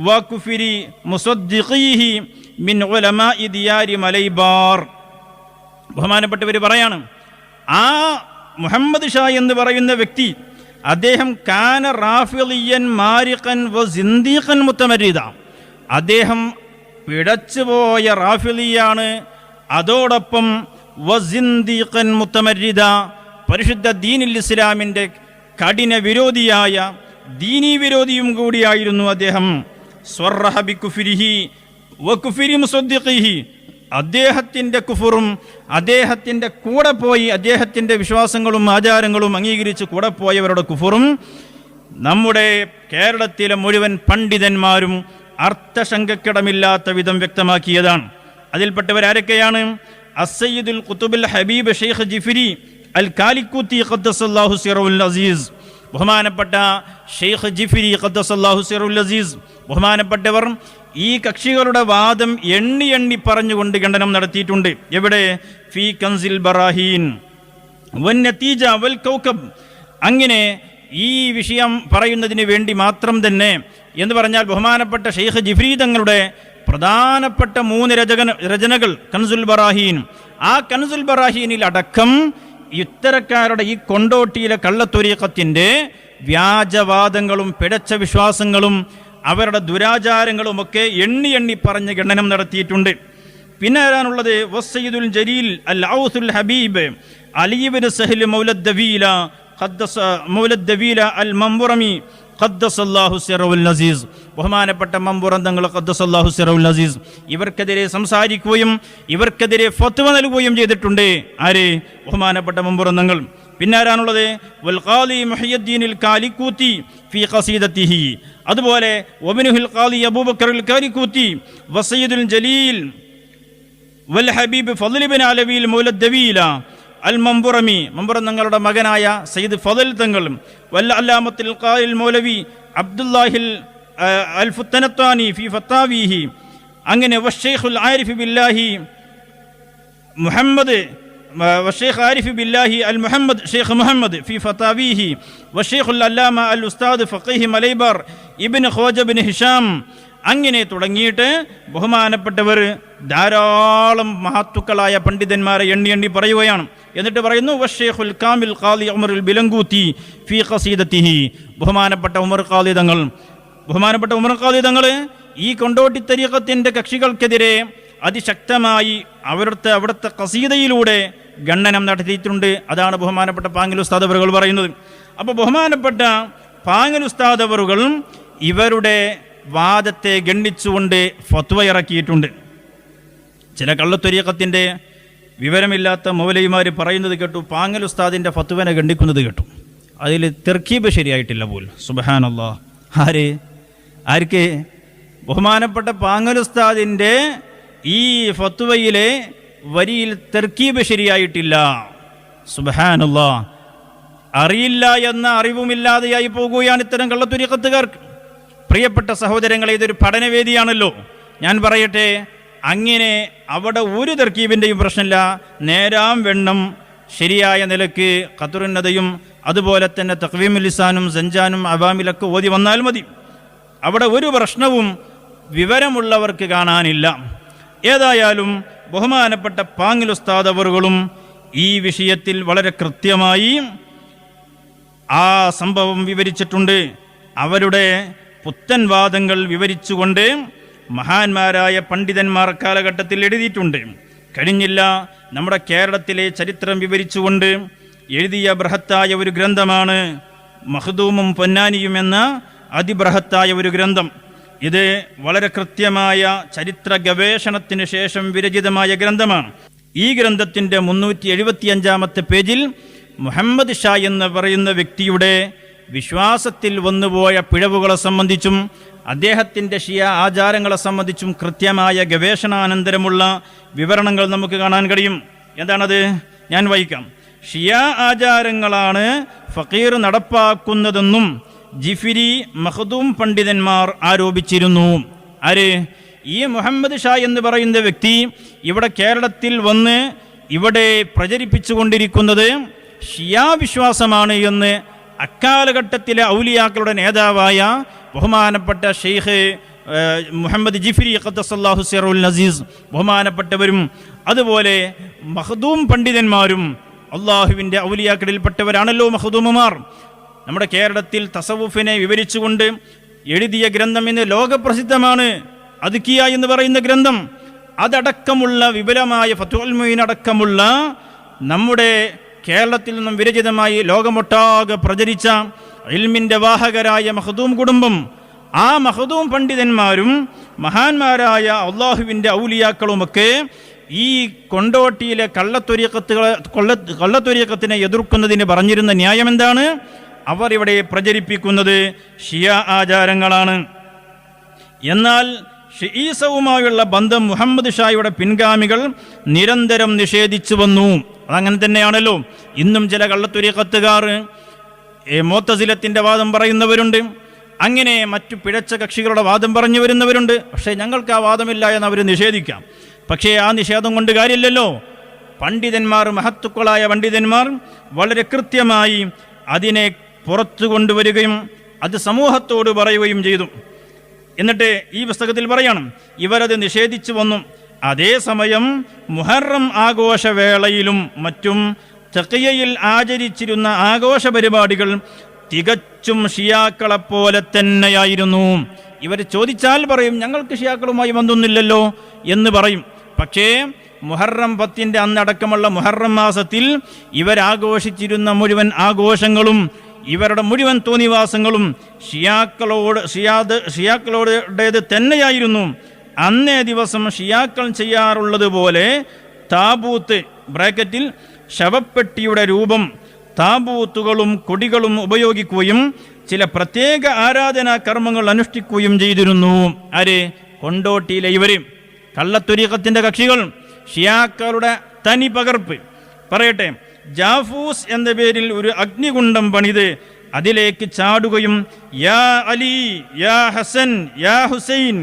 വകുഫ്രി മുസദ്ദിഖീഹി മിൻ ഉലമാഇ ദിയാരി മലൈബാർ. ബഹുമാനപ്പെട്ടവർ പറയാണ്, ആ മുഹമ്മദ് ഷാ എന്ന് പറയുന്ന വ്യക്തി, അദ്ദേഹം കാന റാഫിളിയൻ മാരിഖൻ വസിന്ദീഖൻ മുതമർരിദ, അദ്ദേഹം പിഴച്ചുപോയ റാഫിളിയാണ്, അതോടൊപ്പം വസിന്ദീഖൻ മുതമർരിദ, പരിശുദ്ധ ദീനുൽ ഇസ്ലാമിൻ്റെ കഠിന വിരോധിയായ ദീനീ വിരോധിയും കൂടിയായിരുന്നു അദ്ദേഹം. സ്വറഹ ബികുഫ്രിഹി വകുഫ്രി മുസദ്ദിഖീഹി, അദ്ദേഹത്തിൻ്റെ കുഫറും അദ്ദേഹത്തിൻ്റെ കൂടെ പോയി അദ്ദേഹത്തിൻ്റെ വിശ്വാസങ്ങളും ആചാരങ്ങളും അംഗീകരിച്ച് കൂടെ പോയവരുടെ കുഫറും നമ്മുടെ കേരളത്തിലെ മുഴുവൻ പണ്ഡിതന്മാരും അർത്ഥശങ്കക്കിടമില്ലാത്ത വിധം വ്യക്തമാക്കിയതാണ്. അതിൽപ്പെട്ടവരാരൊക്കെയാണ്? അസ്സയ്യിദുൽ ഖുതുബുൽ ഹബീബ് ഷെയ്ഖ് ജിഫ്രി അൽ കാലിക്കൂത്തി ഖദ്ദസല്ലാഹു സിറഉൽ അസീസ്, ബഹുമാനപ്പെട്ട ഷെയ്ഖ് ജിഫ്രി ഖദ്ദസല്ലാഹു സിറുൽ അസീസ് ബഹുമാനപ്പെട്ടവർ ഈ കക്ഷികളുടെ വാദം എണ്ണി എണ്ണി പറഞ്ഞുകൊണ്ട് ഖണ്ഡനം നടത്തിയിട്ടുണ്ട്. എവിടെ? ഫീ കൻസിൽ ബറാഹീൻ വന്നതീജ വൽ കൗകബ്. അങ്ങനെ ഈ വിഷയം പറയുന്നതിന് വേണ്ടി മാത്രം തന്നെ എന്ന് പറഞ്ഞാൽ ബഹുമാനപ്പെട്ട ഷെയ്ഖ് ജിഫ്രി തങ്ങളുടെ പ്രധാനപ്പെട്ട 3 രചനകൾ കൻസുൽ ബറാഹീൻ, ആ കൻസുൽ ബറാഹീനിൽ അടക്കം ഇത്തരക്കാരുടെ ഈ കൊണ്ടോട്ടിയിലെ കള്ളത്വരീഖത്തിന്റെ വ്യാജവാദങ്ങളും പിഴച്ച വിശ്വാസങ്ങളും അവരുടെ ദുരാചാരങ്ങളുമൊക്കെ എണ്ണി എണ്ണി പറഞ്ഞ് ഖണ്ഡനം നടത്തിയിട്ടുണ്ട്. പിന്നെ ആരാണുള്ളത്? വസ്സയ്യിദുൽ ജലീൽ അൽ ഔസുൽ ഹബീബ് അലി ഇബ്നു സഹ്ൽ മൗലദ് ദവീല അൽ മംബുറമി ഖദ്ദസല്ലാഹു സിറവുൽ അസീസ്. ബഹുമാനപ്പെട്ട മംബുറം തങ്ങൾ ഖദ്ദസല്ലാഹു സിറവുൽ അസീസ് ഇവർക്കെതിരെ സംസാരിക്കുകയും ഇവർക്കെതിരെ ഫത്വ നൽകുകയും ചെയ്തിട്ടുണ്ട്. ആര്? ബഹുമാനപ്പെട്ട മംബുറം തങ്ങൾ. പിന്നെ ആരാണുള്ളത്? വൽ ഖാലി മുഹയ്യദ്ദീനിൽ കാലിക്കൂത്തി ഫീ ഖസീദത്തിഹി, അതുപോലെ വബ്നുൽ ഖാലി അബൂബക്കർ അൽ കാലിക്കൂത്തി വസയ്യിദുൽ ജലീൽ വൽ ഹബീബ് ഫദ്ൽ ഇബ്നു അലവിൽ മൗലദ് ദവീല അൽ മംബുറമി, മംബുറം തങ്ങളുടെ മകനായ സയ്യിദ് ഫദൽ തങ്ങൾ, വൽ അല്ലാമത്തുൽ ഖായിൽ മൗലവി അബ്ദുല്ലാഹിൽ അൽ ഫുത്തനത്താനി ഫി ഫത്താവിഹി, അങ്ങനെ വശൈഖുൽ ആരിഫ് ബില്ലാഹി മുഹമ്മദ് വശൈഖ് ആരിഫ് ബില്ലാഹി അൽ മുഹമ്മദ് ഷെയ്ഖ് മുഹമ്മദ് ഫി ഫത്താവിഹി വശൈഖുൽ അല്ലാമ അൽ ഉസ്താദ് ഫഖീഹ് മലൈബർ ഇബ്നു ഖവാജ ഇബ്നു ഹിഷാം. അങ്ങനെ തുടങ്ങിയിട്ട് ബഹുമാനപ്പെട്ടവർ ധാരാളം മഹത്തുക്കളായ പണ്ഡിതന്മാരെ എണ്ണി എണ്ണി പറയുകയാണ്. എന്നിട്ട് പറയുന്നു വശൈഖുൽ കാമിൽ ഖാലി ഉമറുൽ ബിലങ്കൂത്തി ഫി ഖസീദത്തിഹി, ബഹുമാനപ്പെട്ട ഉമർ ഖാലി തങ്ങൾ ഈ കൊണ്ടോട്ടി തരീഖത്തിന്റെ കക്ഷികൾക്കെതിരെ അതിശക്തമായി അവിടുത്തെ ഖസീദയിലൂടെ ഖണ്ഡനം നടത്തിയിട്ടുണ്ട്. അതാണ് ബഹുമാനപ്പെട്ട പാങ്ങൽ ഉസ്താദ് അവറുകൾ പറയുന്നത്. അപ്പോൾ ബഹുമാനപ്പെട്ട പാങ്ങൽ ഉസ്താദ് അവറുകൾ ഇവരുടെ വാദത്തെ ഗണ്ണിച്ചുകൊണ്ട് ഫത്വ ഇറക്കിയിട്ടുണ്ട്. ചില കള്ളത്വരീഖത്തിന്റെ വിവരമില്ലാത്ത മൗലവിമാർ പറയുന്നത് കേട്ടു, പാങ്ങൽ ഉസ്താദിന്റെ ഫത്വനെ ഗണ്ണിക്കുന്നത് കേട്ടു. അതിൽ തെർക്കീബ് ശരിയായിട്ടില്ല പോലും. സുബ്ഹാനല്ലാഹ്. ആർക്ക്? ബഹുമാനപ്പെട്ട പാങ്ങൽ ഉസ്താദിന്റെ ഈ ഫത്വയിലെ വരിയിൽ തെർക്കീബ് ശരിയായിട്ടില്ല. സുബ്ഹാനല്ലാഹ്. അറിയില്ല എന്ന അറിവുമില്ലാതെയായി പോകുകയാണ് ഇത്തരം കള്ളത്വരീഖത്തുകാർക്ക്. പ്രിയപ്പെട്ട സഹോദരങ്ങളെ, ഇതൊരു പഠനവേദിയാണല്ലോ. ഞാൻ പറയട്ടെ, അങ്ങനെ അവിടെ ഒരു തർക്കീബിൻ്റെയും പ്രശ്നമില്ല. നേരാം വെണ്ണം ശരിയായ നിലക്ക് ഖത്റുന്നതയും അതുപോലെ തന്നെ തഖ്വീമുൽ ലിസാനും സഞ്ചാനും അവാമിലൊക്കെ ഓതി വന്നാൽ മതി. അവിടെ ഒരു പ്രശ്നവും വിവരമുള്ളവർക്ക് കാണാനില്ല. ഏതായാലും ബഹുമാനപ്പെട്ട പാങ്ങിൽ ഉസ്താദ് അവറുകളും ഈ വിഷയത്തിൽ വളരെ കൃത്യമായി ആ സംഭവം വിവരിച്ചിട്ടുണ്ട്. അവരുടെ പുത്തൻ വാദങ്ങൾ വിവരിച്ചുകൊണ്ട് മഹാന്മാരായ പണ്ഡിതന്മാർ കാലഘട്ടത്തിൽ എഴുതിയിട്ടുണ്ട്. കഴിഞ്ഞില്ല, നമ്മുടെ കേരളത്തിലെ ചരിത്രം വിവരിച്ചുകൊണ്ട് എഴുതിയ ബൃഹത്തായ ഒരു ഗ്രന്ഥമാണ് മഖ്ദൂമും പൊന്നാനിയും എന്ന അതിബൃഹത്തായ ഒരു ഗ്രന്ഥം. ഇത് വളരെ കൃത്യമായ ചരിത്ര ഗവേഷണത്തിന് ശേഷം വിരചിതമായ ഗ്രന്ഥമാണ്. ഈ ഗ്രന്ഥത്തിൻ്റെ 375-ാമത്തെ പേജിൽ മുഹമ്മദ് ഷാ എന്ന് പറയുന്ന വ്യക്തിയുടെ വിശ്വാസത്തിൽ വന്നുപോയ പിഴവുകളെ സംബന്ധിച്ചും അദ്ദേഹത്തിൻ്റെ ഷിയ ആചാരങ്ങളെ സംബന്ധിച്ചും കൃത്യമായ ഗവേഷണാനന്തരമുള്ള വിവരണങ്ങൾ നമുക്ക് കാണാൻ കഴിയും. എന്താണത്? ഞാൻ വായിക്കാം. ഷിയ ആചാരങ്ങളാണ് ഫഖീർ നടപ്പാക്കുന്നതെന്നും ജിഫിരി മഖ്ദൂം പണ്ഡിതന്മാർ ആരോപിച്ചിരുന്നു. ആര്? ഈ മുഹമ്മദ് ഷാ എന്ന് പറയുന്ന വ്യക്തി ഇവിടെ കേരളത്തിൽ വന്ന് ഇവിടെ പ്രചരിപ്പിച്ചുകൊണ്ടിരിക്കുന്നത് ഷിയാ വിശ്വാസമാണ് എന്ന് അക്കാലഘട്ടത്തിലെ ഔലിയാക്കളുടെ നേതാവായ ബഹുമാനപ്പെട്ട ഷെയ്ഖ് മുഹമ്മദ് ജിഫ്രി ഖദ്ദസല്ലാഹു സിറവുൽ അസീസ് ബഹുമാനപ്പെട്ടവരും അതുപോലെ മഖ്ദൂം പണ്ഡിതന്മാരും അള്ളാഹുവിൻ്റെ ഔലിയാക്കളിൽപ്പെട്ടവരാണല്ലോ മഖ്ദൂമുമാർ. നമ്മുടെ കേരളത്തിൽ തസവുഫിനെ വിവരിച്ചുകൊണ്ട് എഴുതിയ ഗ്രന്ഥം ഇന്ന് ലോകപ്രസിദ്ധമാണ്. അദ്കിയ എന്ന് പറയുന്ന ഗ്രന്ഥം, അതടക്കമുള്ള വിപുലമായ ഫത്വൽ മുഈൻ അടക്കമുള്ള നമ്മുടെ കേരളത്തിൽ നിന്നും വിരചിതമായി ലോകമൊട്ടാകെ പ്രചരിച്ച ഇൽമിൻ്റെ വാഹകരായ മഖ്ദൂം കുടുംബം, ആ മഖ്ദൂം പണ്ഡിതന്മാരും മഹാന്മാരായ അള്ളാഹുവിൻ്റെ ഔലിയാക്കളുമൊക്കെ ഈ കൊണ്ടോട്ടിയിലെ കള്ളത്വരീഖത്തിനെ എതിർക്കുന്നതിന് പറഞ്ഞിരുന്ന ന്യായം എന്താണ്? അവർ ഇവിടെ പ്രചരിപ്പിക്കുന്നത് ഷിയ ആചാരങ്ങളാണ്. എന്നാൽ ഷീസവുമായുള്ള ബന്ധം മുഹമ്മദ് ഷായുടെ പിൻഗാമികൾ നിരന്തരം നിഷേധിച്ചു വന്നു. അതങ്ങനെ തന്നെയാണല്ലോ. ഇന്നും ചില കള്ളത്വരീഖത്തുകാർ മുഅ്തസിലത്തിന്റെ വാദം പറയുന്നവരുണ്ട്, അങ്ങനെ മറ്റു പിഴച്ച കക്ഷികളുടെ വാദം പറഞ്ഞു വരുന്നവരുണ്ട്. പക്ഷേ ഞങ്ങൾക്ക് ആ വാദമില്ല എന്ന് അവർ നിഷേധിക്കാം. പക്ഷേ ആ നിഷേധം കൊണ്ട് കാര്യമില്ലല്ലോ. പണ്ഡിതന്മാർ, മഹത്തുക്കളായ പണ്ഡിതന്മാർ വളരെ കൃത്യമായി അതിനെ പുറത്തു കൊണ്ടുവരികയും അത് സമൂഹത്തോട് പറയുകയും ചെയ്തു. എന്നിട്ട് ഈ പുസ്തകത്തിൽ പറയണം, ഇവരത് നിഷേധിച്ചു വന്നു. അതേസമയം മുഹറം ആഘോഷവേളയിലും മറ്റും തഖിയയിൽ ആചരിച്ചിരുന്ന ആഘോഷ പരിപാടികൾ തികച്ചും ഷിയാക്കളെപ്പോലെ തന്നെയായിരുന്നു. ഇവർ ചോദിച്ചാൽ പറയും, ഞങ്ങൾക്ക് ഷിയാക്കളുമായി ബന്ധമൊന്നുമില്ലല്ലോ എന്ന് പറയും. പക്ഷേ മുഹറം 10 അന്നടക്കമുള്ള മുഹറം മാസത്തിൽ ഇവരാഘോഷിച്ചിരുന്ന മുഴുവൻ ആഘോഷങ്ങളും ഇവരുടെ മുഴുവൻ തോന്നിവാസങ്ങളും ഷിയാക്കളോടേത് തന്നെയായിരുന്നു. അന്നേ ദിവസം ഷിയാക്കൾ ചെയ്യാറുള്ളത് പോലെ താബൂത്ത് ബ്രാക്കറ്റിൽ ശവപ്പെട്ടിയുടെ രൂപം, താബൂത്തുകളും കൊടികളും ഉപയോഗിക്കുകയും ചില പ്രത്യേക ആരാധനാ കർമ്മങ്ങൾ അനുഷ്ഠിക്കുകയും ചെയ്തിരുന്നു. ആര്? കൊണ്ടോട്ടിയിലെ ഇവര്, കള്ളത്വരീഖത്തിന്റെ കക്ഷികൾ. ഷിയാക്കളുടെ തനി പകർപ്പ് പറയട്ടെ, ജാഫൂസ് എന്ന പേരിൽ ഒരു അഗ്നികുണ്ഡം പണിത് അതിലേക്ക് ചാടുകയും യാ അലി, യാ ഹസൻ, യാ ഹുസൈൻ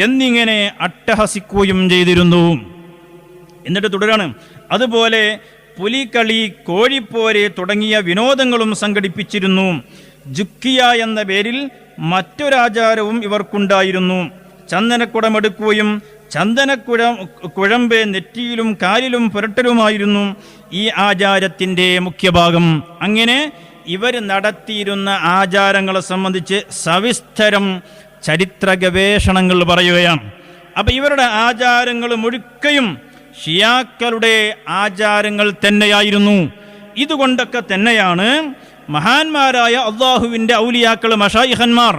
എന്നിങ്ങനെ അട്ടഹസിക്കുകയും ചെയ്തിരുന്നു. എന്നിട്ട് തുടരാണ്, അതുപോലെ പുലിക്കളി, കോഴിപ്പോര് തുടങ്ങിയ വിനോദങ്ങളും സംഘടിപ്പിച്ചിരുന്നു. ജുക്കിയ എന്ന പേരിൽ മറ്റൊരാചാരവും ഇവർക്കുണ്ടായിരുന്നു. ചന്ദനക്കുടമെടുക്കുകയും കുഴമ്പ് നെറ്റിയിലും കാലിലും പുരട്ടലുമായിരുന്നു ഈ ആചാരത്തിൻ്റെ മുഖ്യഭാഗം. അങ്ങനെ ഇവർ നടത്തിയിരുന്ന ആചാരങ്ങളെ സംബന്ധിച്ച് സവിസ്തരം ചരിത്ര ഗവേഷണങ്ങൾ പറയുകയാണ്. അപ്പം ഇവരുടെ ആചാരങ്ങൾ മുഴുക്കയും ഷിയാക്കളുടെ ആചാരങ്ങൾ തന്നെയായിരുന്നു. ഇതുകൊണ്ടൊക്കെ തന്നെയാണ് മഹാന്മാരായ അള്ളാഹുവിൻ്റെ ഔലിയാക്കൾ, മശായിഖന്മാർ,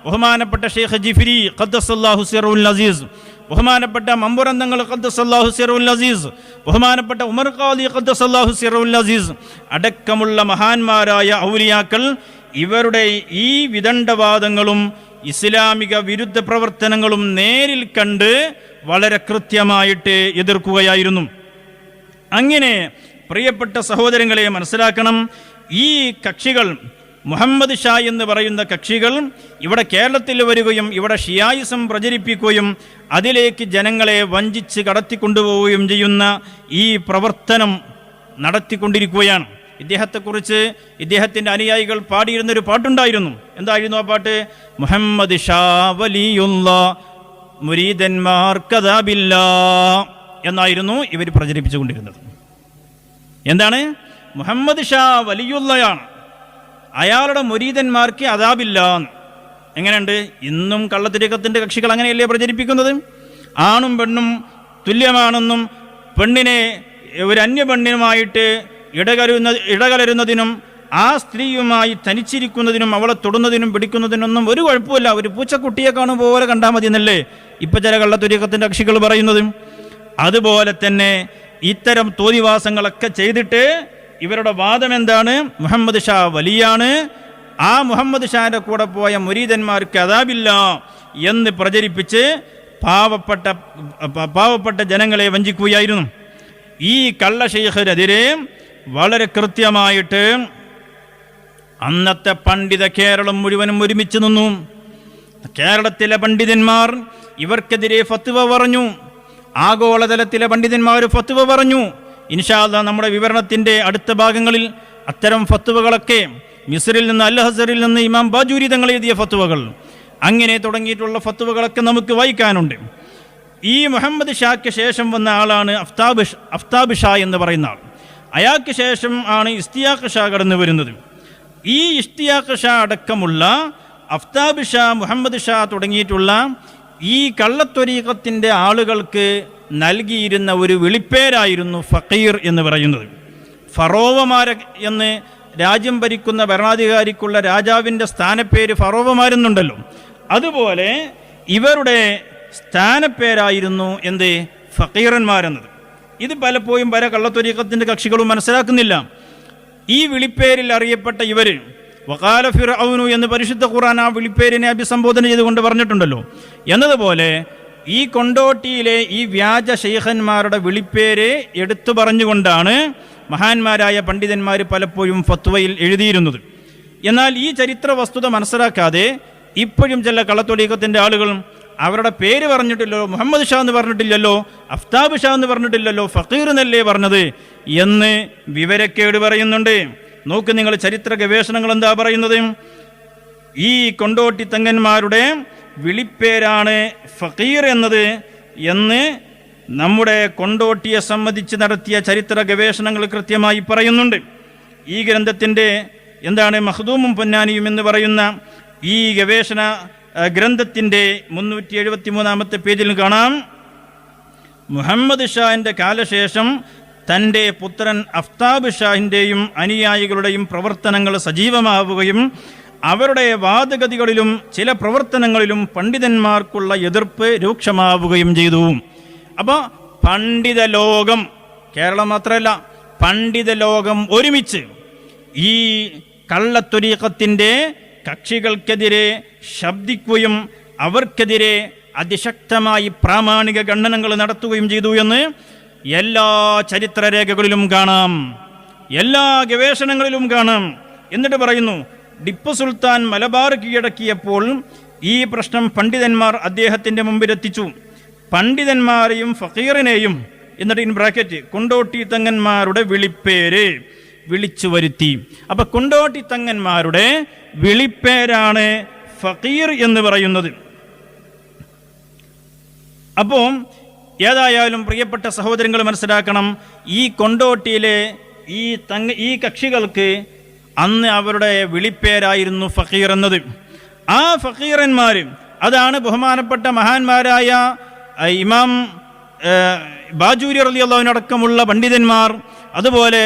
ബഹുമാനപ്പെട്ട ഷെയ്ഖ് ജിഫ്രി ഖദ്ദസല്ലാഹു സിറഉൽ അസീസ്, ബഹുമാനപ്പെട്ട മമ്പുറന്തങ്ങൾ ഖദ്ദസല്ലാഹു സിറഉൽ അസീസ്, ബഹുമാനപ്പെട്ട ഉമർ ഖാദി ഖദ്ദസല്ലാഹു സിറഉൽ അസീസ് അടക്കമുള്ള മഹാന്മാരായ ഔലിയാക്കൾ ഇവരുടെ ഈ വിദണ്ഡവാദങ്ങളും ഇസ്ലാമിക വിരുദ്ധ പ്രവർത്തനങ്ങളും നേരിൽ കണ്ട് വളരെ കൃത്യമായിട്ട് എതിർക്കുകയായിരുന്നു. അങ്ങനെ പ്രിയപ്പെട്ട സഹോദരങ്ങളെ മനസ്സിലാക്കണം, ഈ കക്ഷികൾ, മുഹമ്മദ് ഷാ എന്ന് പറയുന്ന കക്ഷികൾ ഇവിടെ കേരളത്തിൽ വരികയും ഇവിടെ ഷിയായിസം പ്രചരിപ്പിക്കുകയും അതിലേക്ക് ജനങ്ങളെ വഞ്ചിച്ച് കടത്തിക്കൊണ്ടുപോവുകയും ചെയ്യുന്ന ഈ പ്രവർത്തനം നടത്തിക്കൊണ്ടിരിക്കുകയാണ്. ഇദ്ദേഹത്തെക്കുറിച്ച് ഇദ്ദേഹത്തിൻ്റെ അനുയായികൾ പാടിയിരുന്നൊരു പാട്ടുണ്ടായിരുന്നു. എന്തായിരുന്നു ആ പാട്ട്? മുഹമ്മദ് ഷാ വലിയുള്ള മുരീദന്മാർക്കദാബില്ല എന്നായിരുന്നു ഇവർ പ്രചരിപ്പിച്ചുകൊണ്ടിരുന്നത്. എന്താണ്? മുഹമ്മദ് ഷാ വലിയുള്ളയാണ്, അയാളുടെ മുരീദന്മാർക്ക് അദാബില്ല. എങ്ങനെയുണ്ട്? ഇന്നും കള്ളത്തിരീഖത്തിന്റെ കക്ഷികൾ അങ്ങനെയല്ലേ പ്രചരിപ്പിക്കുന്നത്? ആണും പെണ്ണും തുല്യമാണെന്നും പെണ്ണിനെ ഒരു അന്യപെണ്ണിനുമായിട്ട് ഇടകലരുന്നതിനും ആ സ്ത്രീയുമായി തനിച്ചിരിക്കുന്നതിനും അവളെ തൊടുന്നതിനും പിടിക്കുന്നതിനൊന്നും ഒരു കുഴപ്പമില്ല, ഒരു പൂച്ചക്കുട്ടിയെ കാണും പോലെ കണ്ടാൽ മതി എന്നല്ലേ ഇപ്പം ചില കള്ളത്വരീഖത്തിന്റെ കക്ഷികൾ പറയുന്നത്. അതുപോലെ തന്നെ ഇത്തരം തോന്നിവാസങ്ങളൊക്കെ ചെയ്തിട്ട് ഇവരുടെ വാദം എന്താണ്? മുഹമ്മദ് ഷാ വലിയാണ്, ആ മുഹമ്മദ് ഷാന്റെ കൂടെ പോയ മുരീദന്മാർക്ക് അദാബില്ല എന്ന് പ്രചരിപ്പിച്ച് പാവപ്പെട്ട ജനങ്ങളെ വഞ്ചിക്കുകയായിരുന്നു. ഈ കള്ള ശൈഖിനെതിരെ വളരെ കൃത്യമായിട്ട് അന്നത്തെ പണ്ഡിത കേരളം മുഴുവനും ഒരുമിച്ച് നിന്നു. കേരളത്തിലെ പണ്ഡിതന്മാർ ഇവർക്കെതിരെ ഫത്വ പറഞ്ഞു, ആഗോളതലത്തിലെ പണ്ഡിതന്മാർ ഫത്വ പറഞ്ഞു. ഇൻഷാ അല്ലാഹ് നമ്മുടെ വിവരണത്തിൻ്റെ അടുത്ത ഭാഗങ്ങളിൽ അത്തരം ഫത്വകളൊക്കെ മിസ്രിൽ നിന്ന്, അൽ ഹസറിൽ നിന്ന് ഇമാം ബാജൂരി തങ്ങൾ എഴുതിയ ഫത്വകൾ, അങ്ങനെ തുടങ്ങിയിട്ടുള്ള ഫത്വകളൊക്കെ നമുക്ക് വായിക്കാനുണ്ട്. ഈ മുഹമ്മദ് ഷാക്ക് ശേഷം വന്ന ആളാണ് അഫ്താബ് ഷാ എന്ന് പറയുന്ന ആൾ. അയാൾക്ക് ശേഷം ആണ് ഇസ്തിയാഖ് ഷാ കടന്നു വരുന്നത്. ഈ ഇസ്തിയാഖ് ഷാ അടക്കമുള്ള അഫ്താബ് ഷാ, മുഹമ്മദ് ഷാ തുടങ്ങിയിട്ടുള്ള ഈ കള്ളത്വരീഖത്തിൻ്റെ ആളുകൾക്ക് നൽകിയിരുന്ന ഒരു വിളിപ്പേരായിരുന്നു ഫഖീർ എന്ന് പറയുന്നത്. ഫറോവമാരെ എന്ന് രാജ്യം ഭരിക്കുന്ന ഭരണാധികാരിക്കുള്ള രാജാവിൻ്റെ സ്ഥാനപ്പേര് ഫറോവമാരെന്നുണ്ടല്ലോ, അതുപോലെ ഇവരുടെ സ്ഥാനപ്പേരായിരുന്നു എന്ത്? ഫഖീറന്മാരെന്നത്. ഇത് പലപ്പോഴും പല കള്ളത്വരീഖത്തിൻ്റെ കക്ഷികളും മനസ്സിലാക്കുന്നില്ല. ഈ വിളിപ്പേരിൽ അറിയപ്പെട്ട ഇവർ വഖാല ഫിർഔനു എന്ന് പരിശുദ്ധ ഖുർആൻ ആ വിളിപ്പേരിനെ അഭിസംബോധന ചെയ്തുകൊണ്ട് പറഞ്ഞിട്ടുണ്ടല്ലോ. എന്നതുപോലെ ഈ കൊണ്ടോട്ടിയിലെ ഈ വ്യാജ ശൈഖന്മാരുടെ വിളിപ്പേര് എടുത്തു പറഞ്ഞുകൊണ്ടാണ് മഹാന്മാരായ പണ്ഡിതന്മാർ പലപ്പോഴും ഫത്വയിൽ എഴുതിയിരുന്നത്. എന്നാൽ ഈ ചരിത്ര വസ്തുത മനസ്സിലാക്കാതെ ഇപ്പോഴും ചില കള്ളത്തൊലീക്കത്തിൻ്റെ ആളുകൾ അവരുടെ പേര് പറഞ്ഞിട്ടില്ലല്ലോ, മുഹമ്മദ് ഷാ എന്ന് പറഞ്ഞിട്ടില്ലല്ലോ, അഫ്താബ് ഷാ എന്ന് പറഞ്ഞിട്ടില്ലല്ലോ, ഫക്കീർ എന്നല്ലേ പറഞ്ഞത് എന്ന് വിവരക്കേട് പറയുന്നുണ്ട്. നോക്ക് നിങ്ങൾ, ചരിത്ര ഗവേഷണങ്ങൾ എന്താ പറയുന്നത്? ഈ കൊണ്ടോട്ടി തങ്ങന്മാരുടെ വിളിപ്പേരാണ് ഫക്കീർ എന്നത് എന്ന് നമ്മുടെ കൊണ്ടോട്ടിയെ സംബന്ധിച്ച് നടത്തിയ ചരിത്ര ഗവേഷണങ്ങൾ കൃത്യമായി പറയുന്നുണ്ട്. ഈ ഗ്രന്ഥത്തിൻ്റെ എന്താണ് മഖ്ദൂമും പൊന്നാനിയും എന്ന് പറയുന്ന ഈ ഗവേഷണ ഗ്രന്ഥത്തിൻ്റെ 373 പേജിൽ കാണാം, മുഹമ്മദ് ഷാഹിൻ്റെ കാലശേഷം തൻ്റെ പുത്രൻ അഫ്താബ് ഷാഹിൻ്റെയും അനുയായികളുടെയും പ്രവർത്തനങ്ങൾ സജീവമാവുകയും അവരുടെ വാദഗതികളിലും ചില പ്രവർത്തനങ്ങളിലും പണ്ഡിതന്മാർക്കുള്ള എതിർപ്പ് രൂക്ഷമാവുകയും ചെയ്തു. അപ്പോൾ പണ്ഡിത ലോകം, കേരളം മാത്രമല്ല പണ്ഡിത ലോകം ഒരുമിച്ച് ഈ കള്ളത്തൊരീഖത്തിൻ്റെ കക്ഷികൾക്കെതിരെ ശബ്ദിക്കുകയും അവർക്കെതിരെ അതിശക്തമായി പ്രാമാണിക ഖണ്ഡനങ്ങൾ നടത്തുകയും ചെയ്തു എന്ന് എല്ലാ ചരിത്രരേഖകളിലും കാണാം, എല്ലാ ഗവേഷണങ്ങളിലും കാണാം. എന്നിട്ട് പറയുന്നു, ടിപ്പു സുൽത്താൻ മലബാർ കീഴടക്കിയപ്പോൾ ഈ പ്രശ്നം പണ്ഡിതന്മാർ അദ്ദേഹത്തിൻ്റെ മുമ്പിലെത്തിച്ചു. പണ്ഡിതന്മാരെയും ഫക്കീറിനെയും, എന്നിട്ട് ഇൻ ബ്രാക്കറ്റ് കൊണ്ടോട്ടി തങ്ങന്മാരുടെ വിളിപ്പേര് വിളിച്ചു വരുത്തി. അപ്പൊ കൊണ്ടോട്ടി തങ്ങന്മാരുടെ വിളിപ്പേരാണ് ഫക്കീർ എന്ന് പറയുന്നത്. അപ്പോൾ ഏതായാലും പ്രിയപ്പെട്ട സഹോദരങ്ങൾ മനസ്സിലാക്കണം, ഈ കൊണ്ടോട്ടിയിലെ ഈ കക്ഷികൾക്ക് അന്ന് അവരുടെ വിളിപ്പേരായിരുന്നു ഫക്കീർ എന്നത്. ആ ഫക്കീറന്മാർ, അതാണ് ബഹുമാനപ്പെട്ട മഹാന്മാരായ ഇമാം ബാജൂരി റളിയല്ലാഹു അൻഹു അടക്കമുള്ള പണ്ഡിതന്മാർ, അതുപോലെ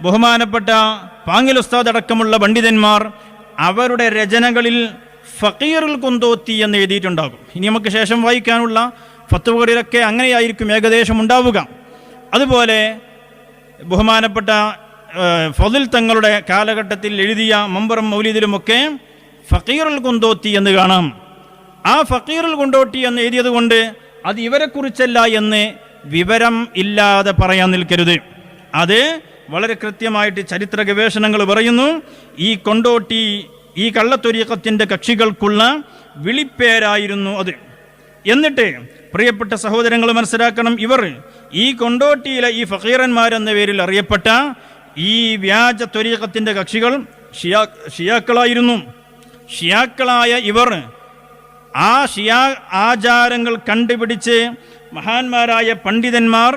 ബഹുമാനപ്പെട്ട പാങ്ങിൽ ഉസ്താദ് അടക്കമുള്ള പണ്ഡിതന്മാർ അവരുടെ രചനകളിൽ ഫക്കീറുൽ കുന്തോത്തി എന്ന് എഴുതിയിട്ടുണ്ടാകും. ഇനി നമുക്ക് ശേഷം വായിക്കാനുള്ള ഫത്വകളിലൊക്കെ അങ്ങനെയായിരിക്കും ഏകദേശം ഉണ്ടാവുക. അതുപോലെ ബഹുമാനപ്പെട്ട ഫളിൽ തങ്ങളുടെ കാലഘട്ടത്തിൽ എഴുതിയ മമ്പറും മൗലിദിലുമൊക്കെ ഫക്കീറുൽ കുന്തോത്തി എന്ന് കാണാം. ആ ഫക്കീറുൽ കുന്തോട്ടി എന്ന് എഴുതിയത് കൊണ്ട് അത് ഇവരെക്കുറിച്ചല്ല എന്ന് വിവരം ഇല്ലാതെ പറയാൻ നിൽക്കരുത്. അത് വളരെ കൃത്യമായിട്ട് ചരിത്ര ഗവേഷണങ്ങൾ പറയുന്നു. ഈ കൊണ്ടോട്ടി ഈ കള്ളത്തൊരീഖത്തിൻ്റെ കക്ഷികൾക്കുള്ള വിളിപ്പേരായിരുന്നു അത്. എന്നിട്ട് പ്രിയപ്പെട്ട സഹോദരങ്ങൾ മനസ്സിലാക്കണം, ഇവർ ഈ കൊണ്ടോട്ടിയിലെ ഈ ഫക്കീറന്മാരെന്ന പേരിൽ അറിയപ്പെട്ട ഈ വ്യാജ ത്വരീഖത്തിൻ്റെ കക്ഷികൾ ഷിയാക്കളായിരുന്നു. ഷിയാക്കളായ ഇവർ ആ ഷിയാ ആചാരങ്ങൾ കണ്ടുപിടിച്ച് മഹാന്മാരായ പണ്ഡിതന്മാർ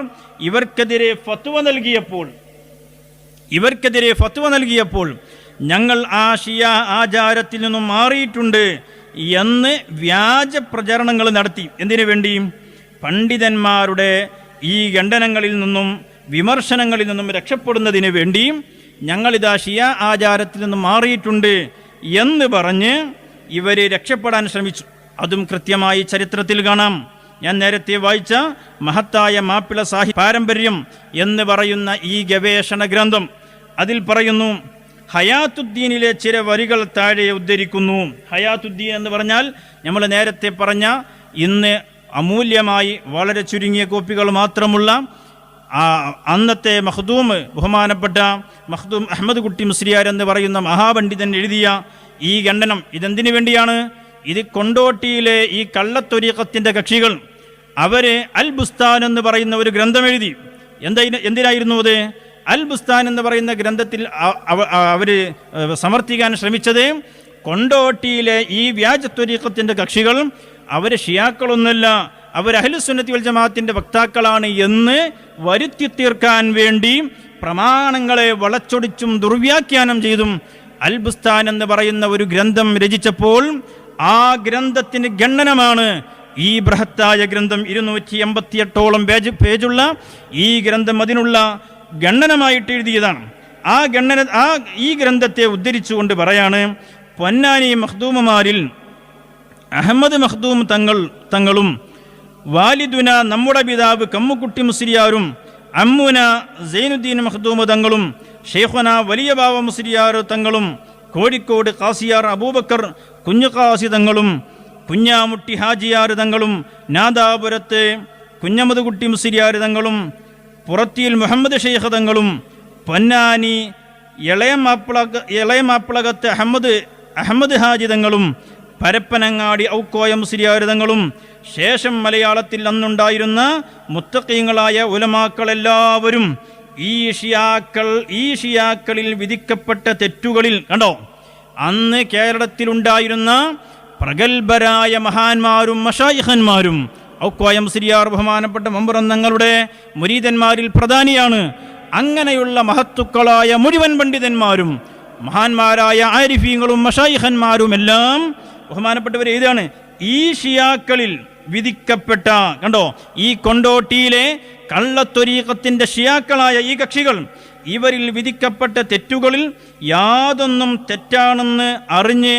ഇവർക്കെതിരെ ഫത്വ നൽകിയപ്പോൾ ഞങ്ങൾ ആ ഷിയ ആചാരത്തിൽ നിന്നും മാറിയിട്ടുണ്ട് എന്ന് വ്യാജ പ്രചരണങ്ങൾ നടത്തി. എന്തിനു വേണ്ടി? പണ്ഡിതന്മാരുടെ ഈ ഖണ്ഡനങ്ങളിൽ നിന്നും വിമർശനങ്ങളിൽ നിന്നും രക്ഷപ്പെടുന്നതിന് വേണ്ടി ഞങ്ങളിതാ ഷിയ ആചാരത്തിൽ നിന്നും മാറിയിട്ടുണ്ട് എന്ന് പറഞ്ഞ് ഇവർ രക്ഷപ്പെടാൻ ശ്രമിച്ചു. അതും കൃത്യമായി ചരിത്രത്തിൽ കാണാം. ഞാൻ നേരത്തെ വായിച്ച മഹത്തായ മാപ്പിള സാഹിത്യ പാരമ്പര്യം എന്ന് പറയുന്ന ഈ ഗവേഷണ ഗ്രന്ഥം, അതിൽ പറയുന്നു, ഹയാത്തുദ്ദീനിലെ ചില വരികൾ താഴെ ഉദ്ധരിക്കുന്നു. ഹയാത്തുദ്ദീൻ എന്ന് പറഞ്ഞാൽ നമ്മൾ നേരത്തെ പറഞ്ഞ ഇന്ന് അമൂല്യമായി വളരെ ചുരുങ്ങിയ കോപ്പികൾ മാത്രമുള്ള അന്നത്തെ മഖ്ദൂം, ബഹുമാനപ്പെട്ട മഖ്ദൂം അഹമ്മദ് കുട്ടി മുസ്ലിയാർ എന്ന് പറയുന്ന മഹാപണ്ഡിതൻ എഴുതിയ ഈ ഖണ്ഡനം. ഇതെന്തിനു വേണ്ടിയാണ്? ഇത് കൊണ്ടോട്ടിയിലെ ഈ കള്ളത്തൊരീഖത്തിൻ്റെ കക്ഷികൾ അവർ അൽ ബുസ്താൻ എന്ന് പറയുന്ന ഒരു ഗ്രന്ഥം എഴുതി. എന്തിനായിരുന്നു അത്? അൽ ബുസ്താൻ എന്ന് പറയുന്ന ഗ്രന്ഥത്തിൽ അവർ സമർത്ഥിക്കാൻ ശ്രമിച്ചത് കൊണ്ടോട്ടിയിലെ ഈ വ്യാജ ത്വരീഖത്തിൻ്റെ കക്ഷികൾ അവർ ഷിയാക്കളൊന്നുമല്ല, അവർ അഹ്ലുസുന്നത്തി വൽ ജമാഅത്തിൻ്റെ വക്താക്കളാണ് എന്ന് വരുത്തി തീർക്കാൻ വേണ്ടി പ്രമാണങ്ങളെ വളച്ചൊടിച്ചും ദുർവ്യാഖ്യാനം ചെയ്തും അൽ ബുസ്താൻ എന്ന് പറയുന്ന ഒരു ഗ്രന്ഥം രചിച്ചപ്പോൾ ആ ഗ്രന്ഥത്തിന് ഖണ്ഡനമാണ് ഈ ബൃഹത്തായ ഗ്രന്ഥം. 288ഓളം പേജുള്ള ഈ ഗ്രന്ഥം അതിനുള്ള ഖണ്ഡനമായിട്ട് എഴുതിയതാണ്. ഈ ഗ്രന്ഥത്തെ ഉദ്ധരിച്ചുകൊണ്ട് പറയാണ്, പൊന്നാനി മഖ്ദൂമുമാരിൽ അഹമ്മദ് മഖ്ദൂം തങ്ങളും വാലിദുന നമ്മുടെ പിതാവ് കമ്മുക്കുട്ടി മുസ്ലിയാരും അമ്മുന സൈനുദ്ദീൻ മഖ്ദൂം തങ്ങളും ഷെയ്ഖുന വലിയ ബാവ മുസ്ലിയാർ തങ്ങളും കോഴിക്കോട് ഖാസിയാർ അബൂബക്കർ കുഞ്ഞു ഖാസി തങ്ങളും കുഞ്ഞാമുട്ടി ഹാജിയാർ തങ്ങളും നാദാപുരത്ത് കുഞ്ഞമതുകുട്ടി മുസ്ലിയാർ തങ്ങളും പുറത്തിയിൽ മുഹമ്മദ് ഷെയ്ഖ് തങ്ങളും പൊന്നാനി ഇളയമാപ്പിളകത്ത് അഹമ്മദ് ഹാജിതങ്ങളും പരപ്പനങ്ങാടി ഔക്കോയ മുസ്ലിയാരിതങ്ങളും ശേഷം മലയാളത്തിൽ അന്നുണ്ടായിരുന്ന മുത്തഖീങ്ങളായ ഉലമാക്കളെല്ലാവരും ഈ ഷിയാക്കളിൽ വിധിക്കപ്പെട്ട തെറ്റുകളിൽ കണ്ടോ, അന്ന് കേരളത്തിലുണ്ടായിരുന്ന പ്രഗത്ഭരായ മഹാന്മാരും മശായിഖന്മാരും, ഔക്കോയ മുസ്ലിയാർ ബഹുമാനപ്പെട്ട മമ്പുറന്നങ്ങളുടെ മുരീദന്മാരിൽ പ്രധാനിയാണ്. അങ്ങനെയുള്ള മഹത്തുക്കളായ മുഴുവൻ പണ്ഡിതന്മാരും മഹാന്മാരായ ആരിഫീങ്ങളും മശായിഖന്മാരുമെല്ലാം ബഹുമാനപ്പെട്ടവർ ഏതാണ് ഈ ഷിയാക്കളിൽ വിധിക്കപ്പെട്ട, കണ്ടോ, ഈ കൊണ്ടോട്ടിയിലെ കള്ളത്വരീഖത്തിന്റെ ഷിയാക്കളായ ഈ കക്ഷികൾ ഇവരിൽ വിധിക്കപ്പെട്ട തെറ്റുകളിൽ യാതൊന്നും തെറ്റാണെന്ന് അറിഞ്ഞ്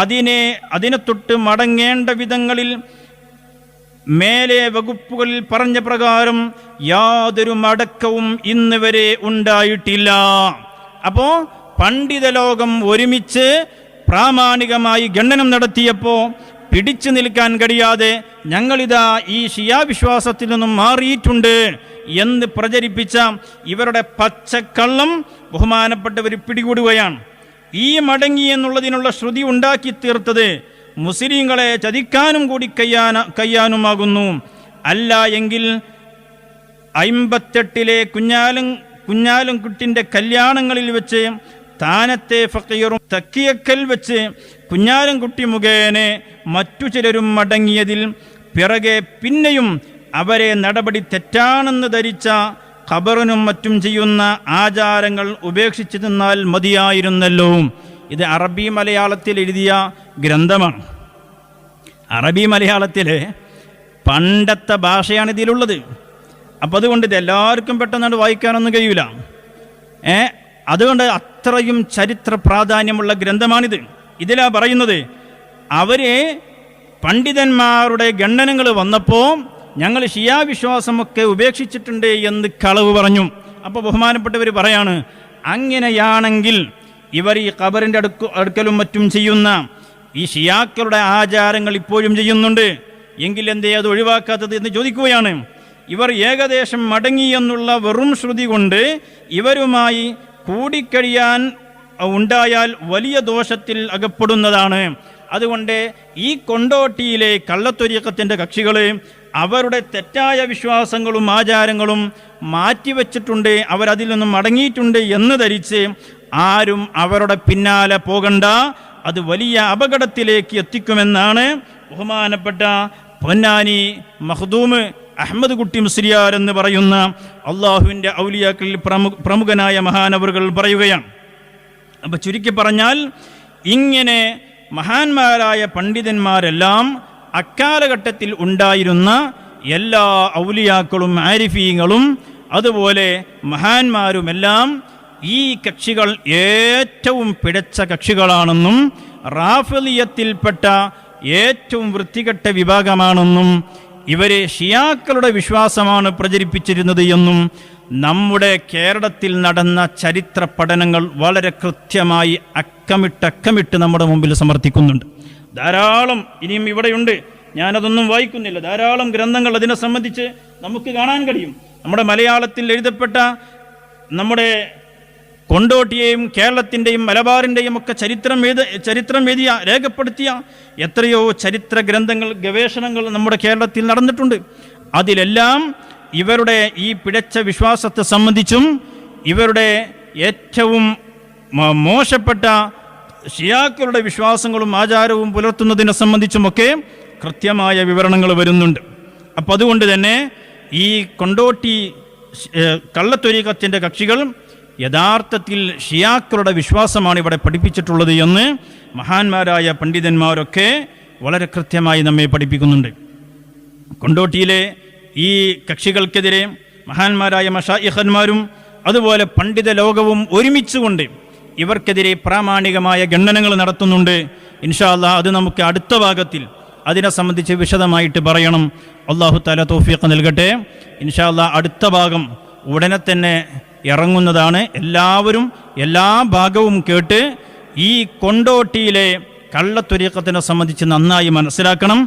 അതിനെ തൊട്ട് മടങ്ങേണ്ട വിധങ്ങളിൽ മേലെ വകുപ്പുകളിൽ പറഞ്ഞ പ്രകാരം യാതൊരു മടക്കവും ഇന്ന് വരെ ഉണ്ടായിട്ടില്ല. അപ്പോ പണ്ഡിത ലോകം ഒരുമിച്ച് പ്രാമാണികമായി ഖണ്ഡനം നടത്തിയപ്പോൾ പിടിച്ചു നിൽക്കാൻ കഴിയാതെ ഞങ്ങളിതാ ഈ ഷിയാ വിശ്വാസത്തിൽ നിന്നും മാറിയിട്ടുണ്ട് എന്ന് പ്രചരിപ്പിച്ച ഇവരുടെ പച്ചക്കള്ളം ബഹുമാനപ്പെട്ടവർ പിടികൂടുകയാണ്. ഈ മടങ്ങി എന്നുള്ളതിനുള്ള ശ്രുതി ഉണ്ടാക്കി തീർത്തത് മുസ്ലിങ്ങളെ ചതിക്കാനും കൂടി കയ്യാനുമാകുന്നു. അല്ല എങ്കിൽ 58 കുഞ്ഞാലുംകുട്ടിൻ്റെ കല്യാണങ്ങളിൽ വെച്ച് താനത്തെ ഫക്കീറും തക്കിയക്കൽ വെച്ച് കുഞ്ഞാലുംകുട്ടി മുഖേന മറ്റു ചിലരും മടങ്ങിയതിൽ പിറകെ പിന്നെയും അവരെ നടപടി തെറ്റാണെന്ന് ധരിച്ച ഖബറിനും മറ്റും ചെയ്യുന്ന ആചാരങ്ങൾ ഉപേക്ഷിച്ചു നിന്നാൽ മതിയായിരുന്നല്ലോ. ഇത് അറബി മലയാളത്തിൽ എഴുതിയ ഗ്രന്ഥമാണ്. അറബി മലയാളത്തിലെ പണ്ടത്തെ ഭാഷയാണ് ഇതിലുള്ളത്. അപ്പം അതുകൊണ്ട് ഇത് എല്ലാവർക്കും പെട്ടെന്ന് വായിക്കാനൊന്നും കഴിയൂല. അതുകൊണ്ട് അത്രയും ചരിത്ര പ്രാധാന്യമുള്ള ഗ്രന്ഥമാണിത്. ഇതിലാ പറയുന്നത്, അവരെ പണ്ഡിതന്മാരുടെ ഖണ്ഡനങ്ങൾ വന്നപ്പോൾ ഞങ്ങൾ ഷിയാ വിശ്വാസമൊക്കെ ഉപേക്ഷിച്ചിട്ടുണ്ട് എന്ന് കളവ് പറഞ്ഞു. അപ്പോൾ ബഹുമാനപ്പെട്ടവർ പറയാണ്, അങ്ങനെയാണെങ്കിൽ ഇവർ ഈ ഖബറിൻ്റെ അടുക്കലും മറ്റും ചെയ്യുന്ന ഈ ഷിയാക്കളുടെ ആചാരങ്ങൾ ഇപ്പോഴും ചെയ്യുന്നുണ്ട് എങ്കിൽ എന്തേ അത് ഒഴിവാക്കാത്തത് എന്ന് ചോദിക്കുകയാണ്. ഇവർ ഏകദേശം മടങ്ങി എന്നുള്ള വെറും ശ്രുതി കൊണ്ട് ഇവരുമായി കൂടിക്കഴിയാൻ ഉണ്ടായാൽ വലിയ ദോഷത്തിൽ അകപ്പെടുന്നതാണ്. അതുകൊണ്ട് ഈ കൊണ്ടോട്ടിയിലെ കള്ളത്വരീഖത്തിൻ്റെ കക്ഷികൾ അവരുടെ തെറ്റായ വിശ്വാസങ്ങളും ആചാരങ്ങളും മാറ്റിവെച്ചിട്ടുണ്ട്, അവരതിൽ നിന്നും മടങ്ങിയിട്ടുണ്ട് എന്ന് ധരിച്ച് ആരും അവരുടെ പിന്നാലെ പോകണ്ട, അത് വലിയ അപകടത്തിലേക്ക് എത്തിക്കുമെന്നാണ് ബഹുമാനപ്പെട്ട പൊന്നാനി മഖ്ദൂം അഹമ്മദ് കുട്ടി മുസ്ലിയാർ എന്ന് പറയുന്ന അള്ളാഹുവിൻ്റെ ഔലിയാക്കളിൽ പ്രമുഖനായ മഹാനവറുകൾ പറയുകയാണ്. അപ്പം ചുരുക്കി പറഞ്ഞാൽ ഇങ്ങനെ മഹാന്മാരായ പണ്ഡിതന്മാരെല്ലാം അക്കാലഘട്ടത്തിൽ ഉണ്ടായിരുന്ന എല്ലാ ഔലിയാക്കളും ആരിഫീങ്ങളും അതുപോലെ മഹാന്മാരുമെല്ലാം ഈ കക്ഷികൾ ഏറ്റവും പിഴച്ച കക്ഷികളാണെന്നും റാഫിളിയത്തിൽപ്പെട്ട ഏറ്റവും വൃത്തികെട്ട വിഭാഗമാണെന്നും ഇവരെ ഷിയാക്കളുടെ വിശ്വാസമാണ് പ്രചരിപ്പിച്ചിരുന്നത് എന്നും നമ്മുടെ കേരളത്തിൽ നടന്ന ചരിത്ര പഠനങ്ങൾ വളരെ കൃത്യമായി അക്കമിട്ട് നമ്മുടെ മുമ്പിൽ സമർത്ഥിക്കുന്നുണ്ട്. ധാരാളം ഇനിയും ഇവിടെയുണ്ട്, ഞാനതൊന്നും വായിക്കുന്നില്ല. ധാരാളം ഗ്രന്ഥങ്ങൾ അതിനെ സംബന്ധിച്ച് നമുക്ക് കാണാൻ കഴിയും. നമ്മുടെ മലയാളത്തിൽ എഴുതപ്പെട്ട നമ്മുടെ കൊണ്ടോട്ടിയെയും കേരളത്തിൻ്റെയും മലബാറിൻ്റെയും ഒക്കെ ചരിത്രം എഴുതിയ രേഖപ്പെടുത്തിയ എത്രയോ ചരിത്ര ഗ്രന്ഥങ്ങൾ ഗവേഷണങ്ങൾ നമ്മുടെ കേരളത്തിൽ നടന്നിട്ടുണ്ട്. അതിലെല്ലാം ഇവരുടെ ഈ പിഴച്ച വിശ്വാസത്തെ സംബന്ധിച്ചും ഇവരുടെ ഏറ്റവും മോശപ്പെട്ട ഷിയാക്കളുടെ വിശ്വാസങ്ങളും ആചാരവും പുലർത്തുന്നതിനെ സംബന്ധിച്ചുമൊക്കെ കൃത്യമായ വിവരണങ്ങൾ വരുന്നുണ്ട്. അപ്പം അതുകൊണ്ട് തന്നെ ഈ കൊണ്ടോട്ടി കള്ളത്വരീഖത്തിൻ്റെ കക്ഷികൾ യഥാർത്ഥത്തിൽ ഷിയാക്കളുടെ വിശ്വാസമാണ് ഇവിടെ പഠിപ്പിച്ചിട്ടുള്ളത് എന്ന് മഹാന്മാരായ പണ്ഡിതന്മാരൊക്കെ വളരെ കൃത്യമായി നമ്മെ പഠിപ്പിക്കുന്നുണ്ട്. കൊണ്ടോട്ടിയിലെ ഈ കക്ഷികൾക്കെതിരെ മഹാന്മാരായ മശായിഖന്മാരും അതുപോലെ പണ്ഡിത ലോകവും ഒരുമിച്ചുകൊണ്ട് ഇവർക്കെതിരെ പ്രാമാണികമായ ഖണ്ഡനങ്ങൾ നടത്തുന്നുണ്ട്. ഇൻഷാ അല്ലാഹ് അത് നമുക്ക് അടുത്ത ഭാഗത്തിൽ അതിനെ സംബന്ധിച്ച് വിശദമായിട്ട് പറയണം. അല്ലാഹു തആല തൗഫീഖ് നൽകട്ടെ. ഇൻഷാ അല്ലാഹ് അടുത്ത ഭാഗം ഉടനെ തന്നെ ഇറങ്ങുന്നതാണ്. എല്ലാവരും എല്ലാ ഭാഗവും കേട്ട് ഈ കൊണ്ടോട്ടിയിലെ കള്ളത്വരീഖത്തിനെ സംബന്ധിച്ച് നന്നായി മനസ്സിലാക്കണം.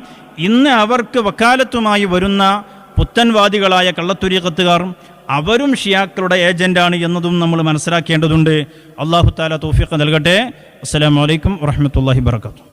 ഇന്ന് അവർക്ക് വക്കാലത്തുമായി വരുന്ന പുത്തൻവാദികളായ കള്ളത്വരീഖത്തുകാർ അവരും ഷിയാക്കളുടെ ഏജൻ്റാണ് എന്നതും നമ്മൾ മനസ്സിലാക്കേണ്ടതുണ്ട്. അല്ലാഹു തആല തൗഫീഖ് നൽകട്ടെ. അസ്സലാമു അലൈക്കും വറഹ്മത്തുള്ളാഹി വബറകാതുഹു.